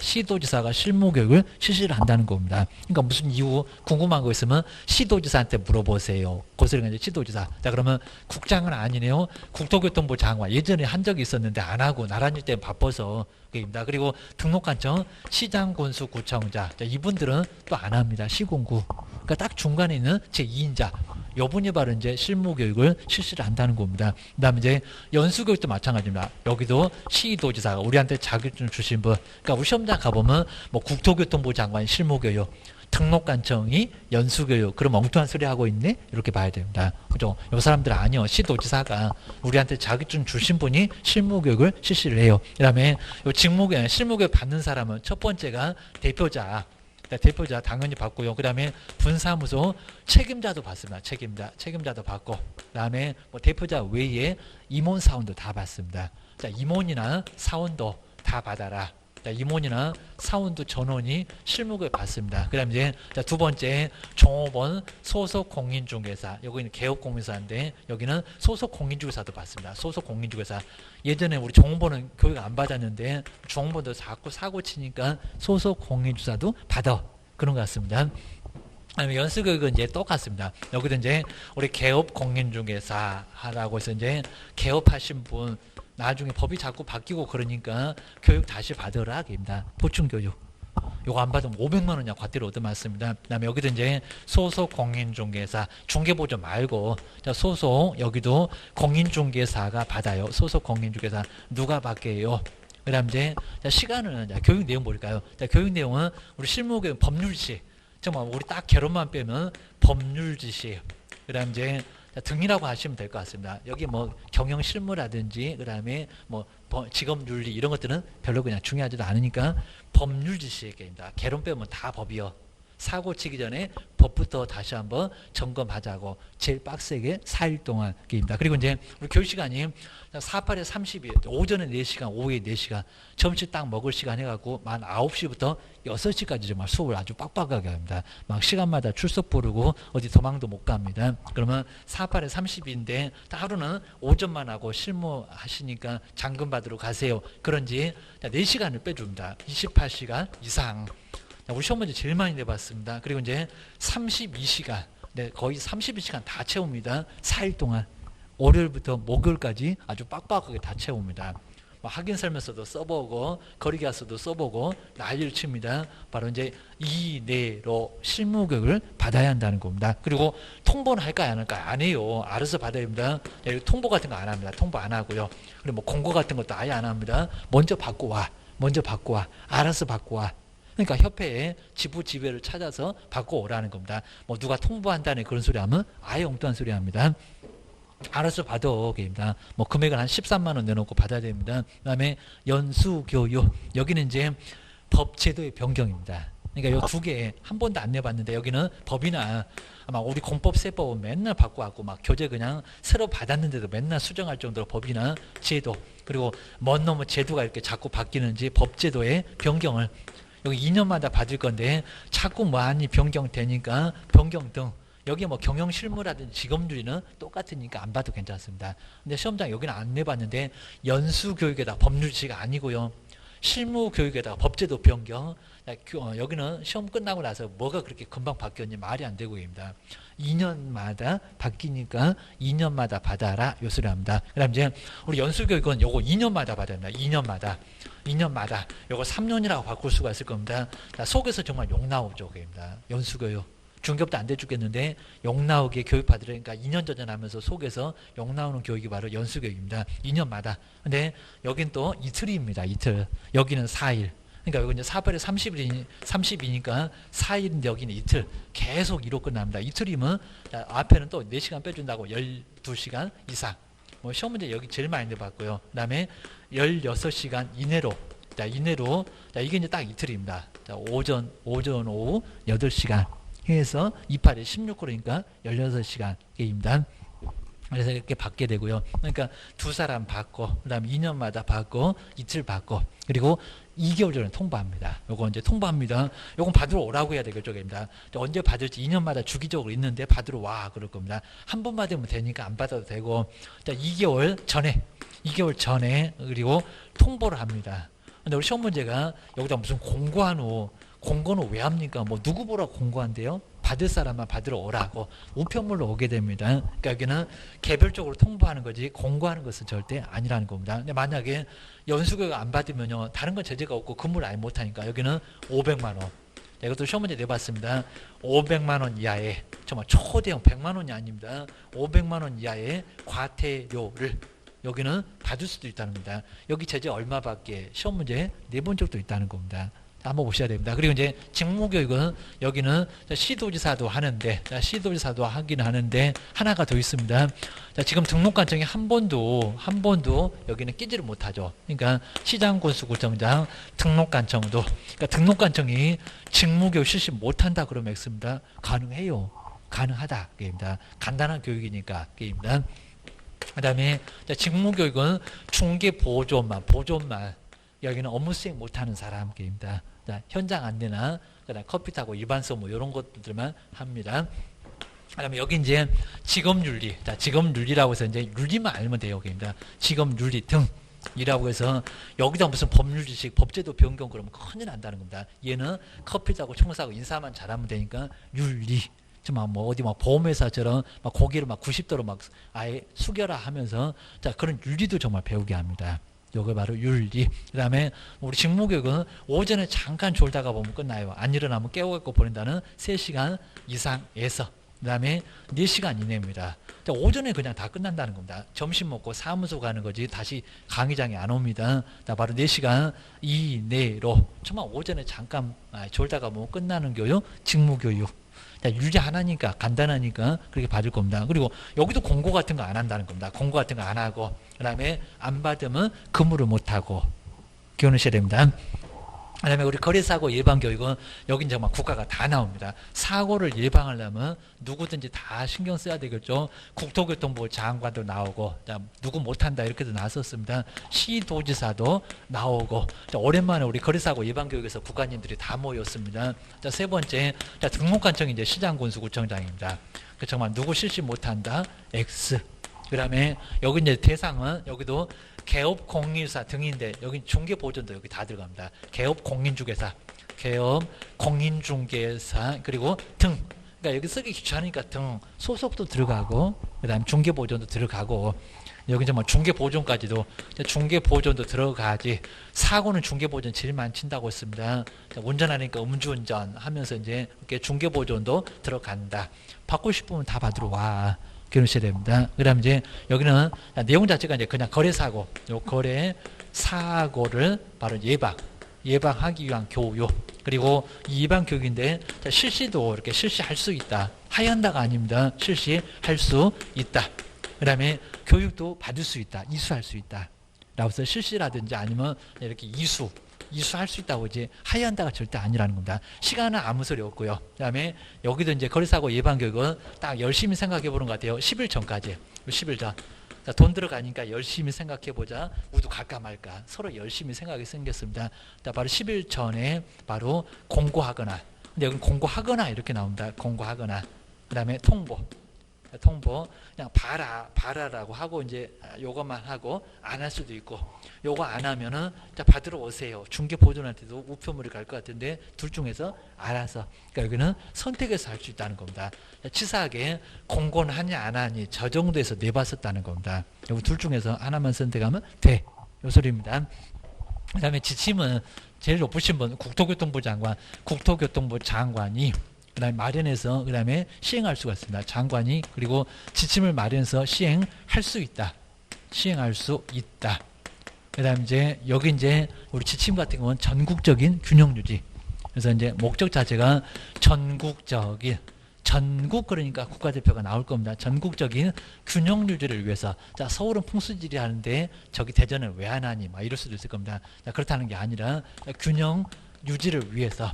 실무교육을 실시를 한다는 겁니다. 그러니까 무슨 이유 궁금한 거 있으면 시도지사한테 물어보세요. 그소리가 이제 시도지사. 자, 그러면 국장은 아니네요. 국토교통부 장관 예전에 한 적이 있었는데 안 하고 나란히 때 바빠서 입니다. 그리고 등록관청 시장군수구청장, 이분들은 또 안 합니다. 시공구. 그러니까 딱 중간에 있는 제2인자. 요분이 바로 이제 실무교육을 실시를 한다는 겁니다. 그 다음에 이제 연수교육도 마찬가지입니다. 여기도 시도지사가 우리한테 자격증 주신 분, 그러니까 우리 시험장 가보면 뭐 국토교통부 장관 실무교육, 등록관청이 연수교육, 그럼 엉뚱한 소리 하고 있네? 이렇게 봐야 됩니다. 그죠? 요 사람들은 아니요. 시도지사가 우리한테 자격증 주신 분이 실무교육을 실시를 해요. 그 다음에 요 직무교육, 실무교육 받는 사람은 첫 번째가 대표자 당연히 받고요. 그 다음에 분사무소 책임자도 받습니다. 책임자도 받고, 그 다음에 뭐 대표자 외에 임원 사원도 다 받습니다. 자, 임원이나 사원도 다 받아라. 자, 임원이나 사원도 전원이 실무교육 받습니다. 그 다음에 이제 두 번째 종업원 소속 공인중개사, 여기는 개업공인사인데 여기는 소속 공인중개사도 받습니다. 소속 공인중개사. 예전에 우리 종업원은 교육 안 받았는데 종업원도 자꾸 사고 치니까 소속 공인중개사도 받아. 그런 것 같습니다. 연수교육은 이제 똑같습니다. 여기도 이제 우리 개업공인중개사라고 해서 이제 개업하신 분, 나중에 법이 자꾸 바뀌고 그러니까 교육 다시 받으라 입니다. 보충교육. 요거 안 받으면 500만 원이야 과태료 얻어맞습니다. 그 다음에 여기도 이제 소속 공인중개사, 중개보조 말고, 자, 소속, 여기도 공인중개사가 받아요. 소속 공인중개사. 누가 받게요? 그 다음 이제, 자, 시간은, 자, 교육 내용 볼까요? 자, 교육 내용은 우리 실무교육 법률지. 정말 우리 딱 결혼만 빼면 법률지시. 그 다음 이제, 등이라고 하시면 될 것 같습니다. 여기 뭐 경영 실무라든지 그다음에 뭐 직업 윤리 이런 것들은 별로 그냥 중요하지도 않으니까 법률 지식입니다. 개론 빼면 다 법이요. 사고 치기 전에 법부터 다시 한번 점검하자고 제일 빡세게 4일 동안 입니다. 그리고 이제 우리 교육 시간이 48에 30일, 오전에 4시간, 오후에 4시간, 점심 딱 먹을 시간 해갖고 만 9시부터 6시까지 정말 수업을 아주 빡빡하게 합니다. 막 시간마다 출석 부르고 어디 도망도 못 갑니다. 그러면 48에 30일인데 하루는 오전만 하고 실무하시니까 잔금 받으러 가세요. 그런지 4시간을 빼줍니다. 28시간 이상. 우리 시험 문제 제일 많이 내봤습니다. 그리고 이제 32시간, 네, 거의 32시간 다 채웁니다. 4일 동안. 월요일부터 목요일까지 아주 빡빡하게 다 채웁니다. 확인 설명서도 써보고, 거리계약서도 써보고, 난리를 칩니다. 바로 이제 이내로 실무교육을 받아야 한다는 겁니다. 그리고 통보는 할까요? 안 할까요? 안 해요. 알아서 받아야 됩니다. 통보 같은 거 안 합니다. 통보 안 하고요. 그리고 뭐 공고 같은 것도 아예 안 합니다. 먼저 받고 와. 알아서 받고 와. 그러니까 협회에 지부지배를 찾아서 받고 오라는 겁니다. 뭐 누가 통보한다는 그런 소리 하면 아예 엉뚱한 소리 합니다. 알아서 받아. 뭐 금액을 한 13만 원 내놓고 받아야 됩니다. 그 다음에 연수교육. 여기는 이제 법제도의 변경입니다. 그러니까 요 두 개 한 번도 안 내봤는데 여기는 법이나 아마 우리 공법세법은 맨날 바꿔갖고 막 교재 그냥 새로 받았는데도 맨날 수정할 정도로 법이나 제도, 그리고 뭔 놈의 제도가 이렇게 자꾸 바뀌는지 법제도의 변경을 여기 2년마다 받을 건데 자꾸 많이 변경되니까 변경 등, 여기 뭐 경영실무라든지 직업윤리는 똑같으니까 안 봐도 괜찮습니다. 근데 시험장 여기는 안 내봤는데 연수교육에다 법률지가 아니고요. 실무교육에다가 법제도 변경, 여기는 시험 끝나고 나서 뭐가 그렇게 금방 바뀌었니 말이 안 되고 입니다. 2년마다 바뀌니까 2년마다 받아라 요 소리 합니다. 그 다음 이제 우리 연수교육은 요거 2년마다 받아야 됩니다. 2년마다 요거 3년이라고 바꿀 수가 있을 겁니다. 속에서 정말 욕 나오죠. 그입니다. 연수교육 중급도 안 돼 죽겠는데 욕 나오게 교육 받으려니까 2년 전전하면서 속에서 욕 나오는 교육이 바로 연수교육입니다. 2년마다. 근데 여긴 또 이틀입니다. 이틀. 여기는 4일. 그러니까 여기 이제 4팔에 30이니까 4일인데 여기는 이틀. 계속 2로 끝납니다. 이틀이면 앞에는 또 4시간 빼준다고 12시간 이상. 뭐 시험 문제 여기 제일 많이 내봤고요. 그 다음에 16시간 이내로. 자, 이내로. 자, 이게 이제 딱 이틀입니다. 자, 오전, 오후 8시간. 해서 28에 16 그러니까 16시간입니다. 그래서 이렇게 받게 되고요. 그러니까 두 사람 받고, 그 다음에 2년마다 받고, 이틀 받고, 그리고 2개월 전에 통보합니다. 요거 이제 통보합니다. 요건 받으러 오라고 해야 되겠죠. 언제 받을지 2년마다 주기적으로 있는데 받으러 와. 그럴 겁니다. 한 번 받으면 되니까 안 받아도 되고, 2개월 전에, 그리고 통보를 합니다. 근데 우리 시험 문제가 여기다 무슨 공고는 왜 합니까? 뭐 누구 보라고 공고한대요? 받을 사람만 받으러 오라고 우편물로 오게 됩니다. 그러니까 여기는 개별적으로 통보하는 거지 공고하는 것은 절대 아니라는 겁니다. 근데 만약에 연수교육 안 받으면요 다른 건 제재가 없고 근무를 아예 못하니까 여기는 500만 원. 이것도 시험 문제 내봤습니다. 500만 원 이하의 정말 초대형 100만 원이 아닙니다. 500만 원 이하의 과태료를 여기는 받을 수도 있다는 겁니다. 여기 제재 얼마밖에 시험 문제 내본 적도 있다는 겁니다. 한번 보셔야 됩니다. 그리고 이제 직무교육은 여기는 시도지사도 하는데, 시도지사도 하긴 하는데 하나가 더 있습니다. 자, 지금 등록관청이 한 번도 여기는 끼지를 못하죠. 그러니까 시장군수구청장 등록관청도, 그러니까 등록관청이 직무교육 실시 못한다 그러면 있습니다. 가능해요. 가능하다. 게임입니다. 간단한 교육이니까 게임입니다. 그다음에 직무교육은 중개보조만 여기는 업무 수행 못하는 사람 게임입니다. 현장 안내나 그다음 커피 타고 일반서 뭐 이런 것들만 합니다. 그다음에 여기 이제 직업윤리, 직업윤리라고 해서 이제 윤리만 알면 돼요 게임입니다. 직업윤리 등이라고 해서 여기다 무슨 법률 지식, 법제도 변경 그러면 큰일 난다는 겁니다. 얘는 커피 타고 청소하고 인사만 잘하면 되니까 윤리. 뭐 어디 막 보험회사처럼 막 고개를 막 90도로 막 아예 숙여라 하면서 그런 윤리도 정말 배우게 합니다. 요거 바로 윤리. 그 다음에 우리 직무교육은 오전에 잠깐 졸다가 보면 끝나요. 안 일어나면 깨워갖고 보낸다는 3시간 이상에서 그 다음에 4시간 이내입니다. 오전에 그냥 다 끝난다는 겁니다. 점심 먹고 사무소 가는 거지 다시 강의장에 안 옵니다. 바로 4시간 이내로 정말 오전에 잠깐 졸다가 보면 끝나는 교육, 직무교육. 윤리 하나니까 간단하니까 그렇게 받을 겁니다. 그리고 여기도 공고 같은 거 안 한다는 겁니다. 공고 같은 거 안 하고 그 다음에 안 받으면 근무를 못하고 기억하셔야 됩니다. 그 다음에 우리 거래사고 예방교육은 여긴 정말 국가가 다 나옵니다. 사고를 예방하려면 누구든지 다 신경 써야 되겠죠. 국토교통부 장관도 나오고 누구 못한다 이렇게도 나섰습니다. 시도지사도 나오고 오랜만에 우리 거래사고 예방교육에서 국가님들이 다 모였습니다. 세 번째 등록관청이 이제 시장군수구청장입니다. 정말 누구 실시 못한다 X. 그 다음에 여기 이제 대상은 여기도 개업 공인사 등인데 여기 중개보전도 여기 다 들어갑니다. 개업 공인중개사, 개업 공인중개사 그리고 등. 그러니까 여기 쓰기 귀찮으니까 등 소속도 들어가고 그다음 중개보전도 들어가고 여기 정말 중개보전까지도 중개보전도 들어가지. 사고는 중개보전 제일 많이 친다고 했습니다. 운전하니까 음주운전 하면서 이제 이렇게 중개보전도 들어간다. 받고 싶으면 다 받으러 와. 기억하셔야 됩니다. 그 다음에 이제 여기는 내용 자체가 이제 그냥 거래사고, 요 거래사고를 바로 예방하기 위한 교육. 그리고 이 예방교육인데, 실시도 이렇게 실시할 수 있다. 하얀다가 아닙니다. 실시할 수 있다. 그 다음에 교육도 받을 수 있다. 이수할 수 있다. 라고 해서 실시라든지 아니면 이렇게 이수할 수 있다고 이제 하얀다가 절대 아니라는 겁니다. 시간은 아무 소리 없고요. 그 다음에 여기도 이제 거래사고 예방교육은 딱 열심히 생각해 보는 것 같아요. 10일 전까지. 10일 전. 돈 들어가니까 열심히 생각해 보자. 우리도 갈까 말까. 서로 열심히 생각이 생겼습니다. 바로 10일 전에 바로 공고하거나. 근데 여기 공고하거나 이렇게 나옵니다. 공고하거나. 그 다음에 통보 그냥 봐라라고 하고 이제 요것만 하고 안 할 수도 있고 요거 안 하면은 받으러 오세요. 중개보존한테도 우편물이 갈 것 같은데 둘 중에서 알아서. 그러니까 여기는 선택해서 할 수 있다는 겁니다. 치사하게 공고는 하냐 안 하니 저 정도에서 내봤었다는 겁니다. 여기 둘 중에서 하나만 선택하면 돼. 요 소리입니다. 그 다음에 지침은 제일 높으신 분 국토교통부 장관이 그 다음에 마련해서 그 다음에 시행할 수가 있습니다. 장관이. 그리고 지침을 마련해서 시행할 수 있다. 그다음 이제 여기 이제 우리 지침 같은 경우는 전국적인 균형 유지. 그래서 이제 목적 자체가 전국적인 전국 그러니까 국가대표가 나올 겁니다. 전국적인 균형 유지를 위해서 자 서울은 풍수지리 하는데 저기 대전은 왜 안 하니 막 이럴 수도 있을 겁니다. 자, 그렇다는 게 아니라 균형 유지를 위해서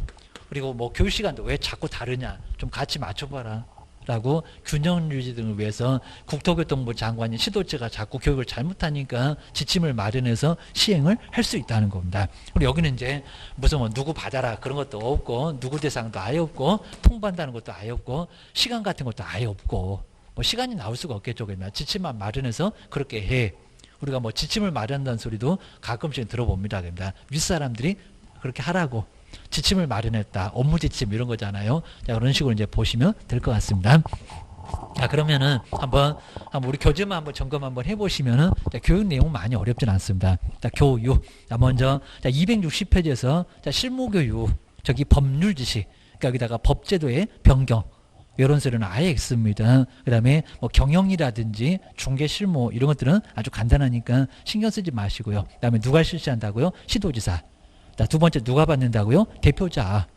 그리고 뭐 교육 시간도 왜 자꾸 다르냐 좀 같이 맞춰봐라 라고 균형 유지 등을 위해서 국토교통부 장관이 시도지가 자꾸 교육을 잘못하니까 지침을 마련해서 시행을 할 수 있다는 겁니다. 그리고 여기는 이제 무슨 뭐 누구 받아라 그런 것도 없고 누구 대상도 아예 없고 통보한다는 것도 아예 없고 시간 같은 것도 아예 없고 뭐 시간이 나올 수가 없겠죠. 지침만 마련해서 그렇게 해. 우리가 뭐 지침을 마련한다는 소리도 가끔씩 들어봅니다. 윗사람들이 그렇게 하라고 지침을 마련했다. 업무 지침 이런 거잖아요. 자, 그런 식으로 이제 보시면 될 것 같습니다. 자, 그러면은 한번 우리 교재만 한번 점검 한번 해보시면은 자, 교육 내용 많이 어렵진 않습니다. 자, 교육. 자, 먼저 자, 260페이지에서 자, 실무교육 저기 법률 지식. 그러니까 여기다가 법제도의 변경. 이런 소리는 아예 없습니다. 그 다음에 뭐 경영이라든지 중개 실무 이런 것들은 아주 간단하니까 신경 쓰지 마시고요. 그 다음에 누가 실시한다고요? 시도지사. 자, 두 번째 누가 받는다고요? 대표자.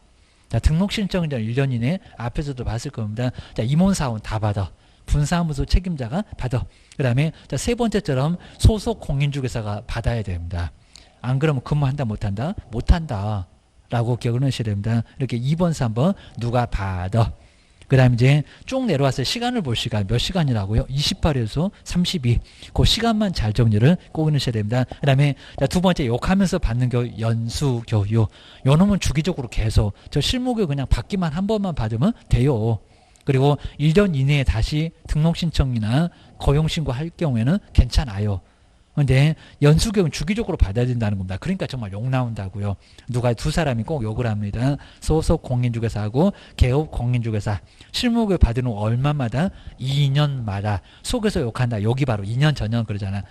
자, 등록 신청자 1년 이내 앞에서도 봤을 겁니다. 자, 임원사원 다 받아. 분사무소 책임자가 받아. 그 다음에 자, 세 번째처럼 소속 공인중개사가 받아야 됩니다. 안 그러면 근무한다 못한다? 못한다 라고 기억을 하셔야 됩니다. 이렇게 2번 3번 누가 받아. 그 다음에 이제 쭉 내려와서 시간을 볼 시간 몇 시간이라고요? 28에서 32. 그 시간만 잘 정리를 꼭 해놓으셔야 됩니다. 그 다음에 두 번째 욕하면서 받는 교육, 연수교육. 요 놈은 주기적으로 계속 저 실무교육 그냥 받기만 한 번만 받으면 돼요. 그리고 1년 이내에 다시 등록 신청이나 고용 신고할 경우에는 괜찮아요. 근데 연수교육은 주기적으로 받아야 된다는 겁니다. 그러니까 정말 욕 나온다고요. 누가 두 사람이 꼭 욕을 합니다. 소속 공인중개사하고 개업 공인중개사. 실무교육 받은 후 얼마마다 2년마다 속에서 욕한다. 여기 바로 2년 전년 그러잖아.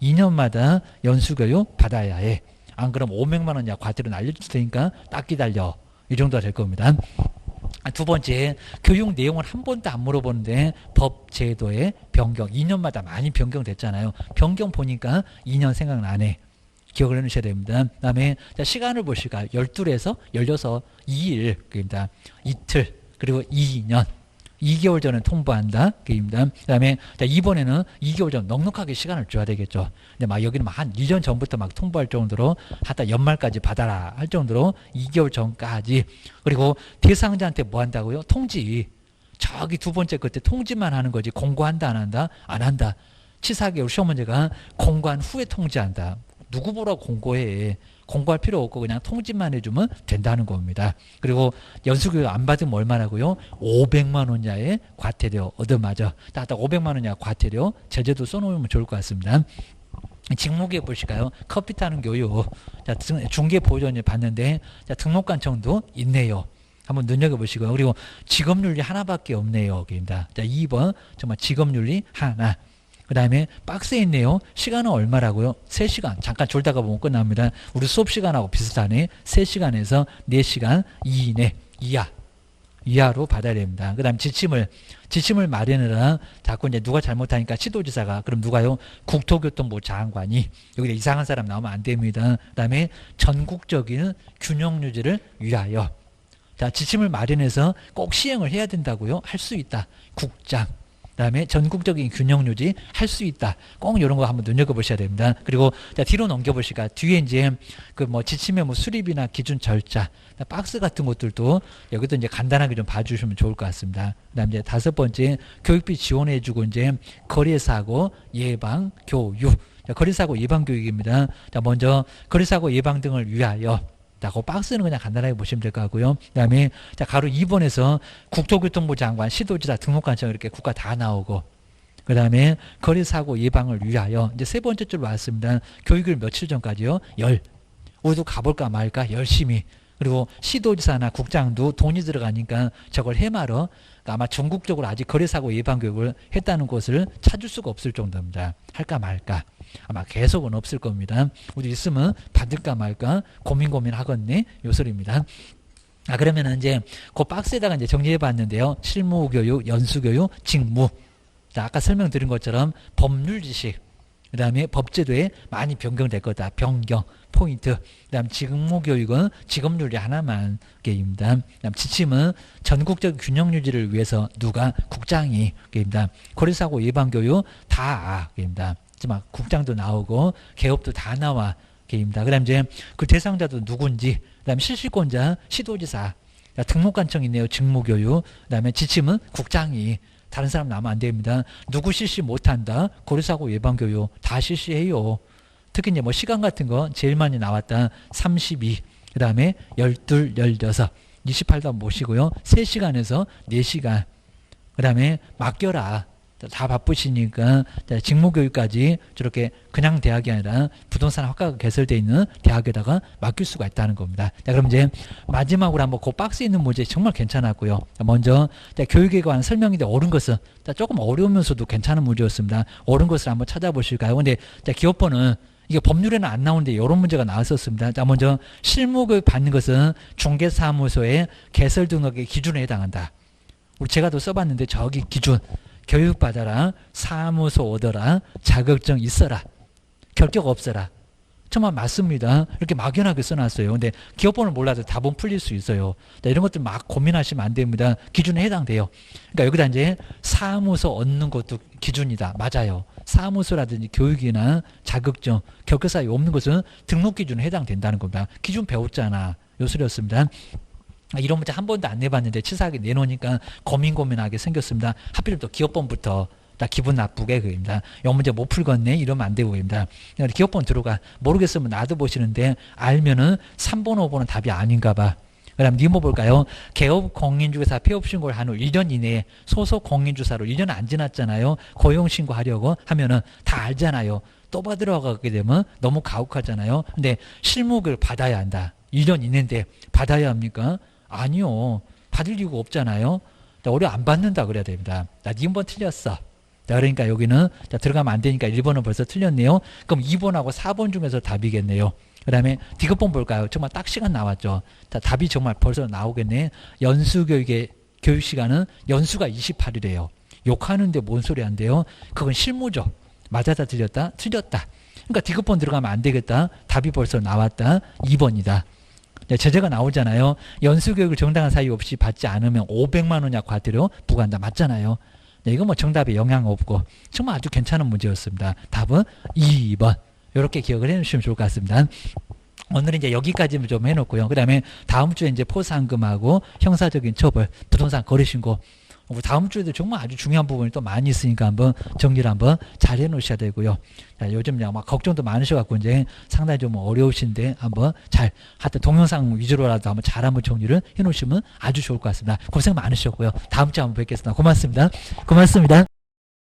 2년마다 연수교육 받아야 해. 안 그럼 500만 원이야 과태료 날릴 테니까 딱 기다려. 이 정도가 될 겁니다. 두 번째, 교육 내용을 한 번도 안 물어보는데 법 제도의 변경, 2년마다 많이 변경됐잖아요. 변경 보니까 2년 생각나네. 기억을 해놓으셔야 됩니다. 그 다음에 시간을 보실까요? 12에서 16, 2일, 그입니다. 이틀, 그리고 2년. 2개월 전에 통보한다. 그입니다. 그 다음에 이번에는 2개월 전 넉넉하게 시간을 줘야 되겠죠. 근데 막 여기는 막 한 1년 전부터 막 통보할 정도로 하다 연말까지 받아라 할 정도로 2개월 전까지. 그리고 대상자한테 뭐 한다고요? 통지. 저기 두 번째 그때 통지만 하는 거지. 공고한다 안 한다? 안 한다. 치사하게 우리 시험 문제가 공고한 후에 통지한다. 누구 보라고 공고해. 공고할 필요 없고 그냥 통지만 해주면 된다는 겁니다. 그리고 연수교육 안 받으면 얼마라고요? 500만 원 이하의 과태료 얻어맞아. 딱 500만 원 이하 과태료 제재도 써놓으면 좋을 것 같습니다. 직무계 보실까요? 커피 타는 교육. 자, 중개 보존을 받는데 자, 등록관청도 있네요. 한번 눈여겨보시고요. 그리고 직업윤리 하나밖에 없네요. 여기입니다. 자, 2번 정말 직업윤리 하나. 그 다음에 박스에 있네요. 시간은 얼마라고요? 3시간. 잠깐 졸다가 보면 끝납니다. 우리 수업 시간하고 비슷하네. 3시간에서 4시간 이내 이하로 받아야 됩니다. 그 다음 지침을 마련해라. 자꾸 이제 누가 잘못하니까 시도지사가 그럼 누가요? 국토교통부 장관이 여기다 이상한 사람 나오면 안 됩니다. 그 다음에 전국적인 균형 유지를 위하여 자 지침을 마련해서 꼭 시행을 해야 된다고요? 할 수 있다. 국장. 그다음에 전국적인 균형 유지 할 수 있다. 꼭 이런 거 한번 눈여겨보셔야 됩니다. 그리고 자, 뒤로 넘겨보시까 뒤에 이제 그 뭐 지침의 뭐 수립이나 기준 절차, 박스 같은 것들도 여기도 이제 간단하게 좀 봐주시면 좋을 것 같습니다. 그다음 이제 다섯 번째 교육비 지원해주고 이제 거리사고 예방 교육. 자, 거리사고 예방 교육입니다. 자, 먼저 거리사고 예방 등을 위하여. 자, 그 박스는 그냥 간단하게 보시면 될 것 같고요. 그 다음에, 자, 가로 2번에서 국토교통부 장관, 시도지사, 등록관청 이렇게 국가 다 나오고, 그 다음에 거리사고 예방을 위하여, 이제 세 번째 줄 왔습니다. 교육을 며칠 전까지요? 우리도 가볼까 말까? 열심히. 그리고 시도지사나 국장도 돈이 들어가니까 저걸 해마러 그러니까 아마 전국적으로 아직 거리사고 예방교육을 했다는 곳을 찾을 수가 없을 정도입니다. 할까 말까. 아마 계속은 없을 겁니다. 우리 있으면 받을까 말까 고민하겠네. 요 소리입니다. 그러면 이제 그 박스에다가 이제 정리해 봤는데요. 실무교육, 연수교육, 직무. 자, 아까 설명드린 것처럼 법률 지식. 그 다음에 법제도에 많이 변경될 거다. 변경, 포인트. 그 다음 직무교육은 직업윤리 하나만 게입니다. 그 다음 지침은 전국적 균형 유지를 위해서 누가? 국장이 게입니다. 거리사고 예방교육 다 게입니다. 막 국장도 나오고 개업도 다 나와 게입니다. 그 다음 이제 그 대상자도 누군지, 그 다음 실시권자, 시도지사, 등록관청 있네요. 직무교육. 그 다음에 지침은 국장이, 다른 사람 나면 안 됩니다. 누구 실시 못한다? 고리사고 예방교육 다 실시해요. 특히 이제 뭐 시간 같은 거 제일 많이 나왔다. 32, 그 다음에 12, 16, 28도 모시고요. 3시간에서 4시간. 그 다음에 맡겨라. 다 바쁘시니까 직무교육까지 저렇게 그냥 대학이 아니라 부동산 학과가 개설되어 있는 대학에다가 맡길 수가 있다는 겁니다. 자, 그럼 이제 마지막으로 한번 그 박스에 있는 문제 정말 괜찮았고요. 먼저 교육에 관한 설명인데 옳은 것은 조금 어려우면서도 괜찮은 문제였습니다. 옳은 것을 한번 찾아보실까요? 근데 기업번은 이게 법률에는 안 나오는데 이런 문제가 나왔었습니다. 자, 먼저 실무교육 받는 것은 중개사무소의 개설 등록의 기준에 해당한다. 우리 제가 또 써봤는데 저기 기준 교육받아라, 사무소 오더라, 자격증 있어라, 결격 없어라. 정말 맞습니다. 이렇게 막연하게 써놨어요. 근데 기업번을 몰라도 답은 풀릴 수 있어요. 이런 것들 막 고민하시면 안 됩니다. 기준에 해당돼요. 그러니까 여기다 이제 사무소 얻는 것도 기준이다. 맞아요. 사무소라든지 교육이나 자격증, 결격 사유 없는 것은 등록 기준에 해당된다는 겁니다. 기준 배웠잖아. 요 소리였습니다. 이런 문제 한 번도 안 내봤는데 치사하게 내놓으니까 고민하게 생겼습니다. 하필 또 기업번부터 다 기분 나쁘게 그입니다. 이 문제 못 풀겠네 이러면 안 되고입니다. 기업번 들어가 모르겠으면 나도 보시는데 알면은 3번 5번은 답이 아닌가 봐. 그 다음 니모 볼까요? 개업 공인중개사 폐업신고를 한 후 1년 이내에 소속 공인주사로 1년 안 지났잖아요. 고용신고하려고 하면은 다 알잖아요. 또 받으러 가게 되면 너무 가혹하잖아요. 근데 실무를 받아야 한다. 1년 이내인데 받아야 합니까? 아니요. 받을 이유가 없잖아요. 오히려 안 받는다 그래야 됩니다. 나 니번 틀렸어. 자, 그러니까 여기는 들어가면 안 되니까 1번은 벌써 틀렸네요. 그럼 2번하고 4번 중에서 답이겠네요. 그 다음에 디귿번 볼까요? 정말 딱 시간 나왔죠. 자, 답이 정말 벌써 나오겠네. 연수교육의 교육시간은 연수가 28이래요. 욕하는데 뭔 소리 안 돼요? 그건 실무죠. 맞았다 틀렸다? 틀렸다. 그러니까 디귿번 들어가면 안 되겠다. 답이 벌써 나왔다. 2번이다. 제재가 나오잖아요. 연수교육을 정당한 사유 없이 받지 않으면 500만 원 이하 과태료 부과한다. 맞잖아요. 이거 뭐 정답에 영향 없고 정말 아주 괜찮은 문제였습니다. 답은 2번. 이렇게 기억을 해주시면 좋을 것 같습니다. 오늘은 이제 여기까지 좀 해놓고요. 그 다음에 다음 주에 이제 포상금하고 형사적인 처벌, 부동산 거래신고. 다음 주에도 정말 아주 중요한 부분이 또 많이 있으니까 한번 정리를 한번 잘 해놓으셔야 되고요. 자, 요즘 막 걱정도 많으셔갖고 이제 상당히 좀 어려우신데 한번 잘, 하여튼 동영상 위주로라도 한번 잘 한번 정리를 해놓으시면 아주 좋을 것 같습니다. 고생 많으셨고요. 다음 주에 한번 뵙겠습니다. 고맙습니다. 고맙습니다.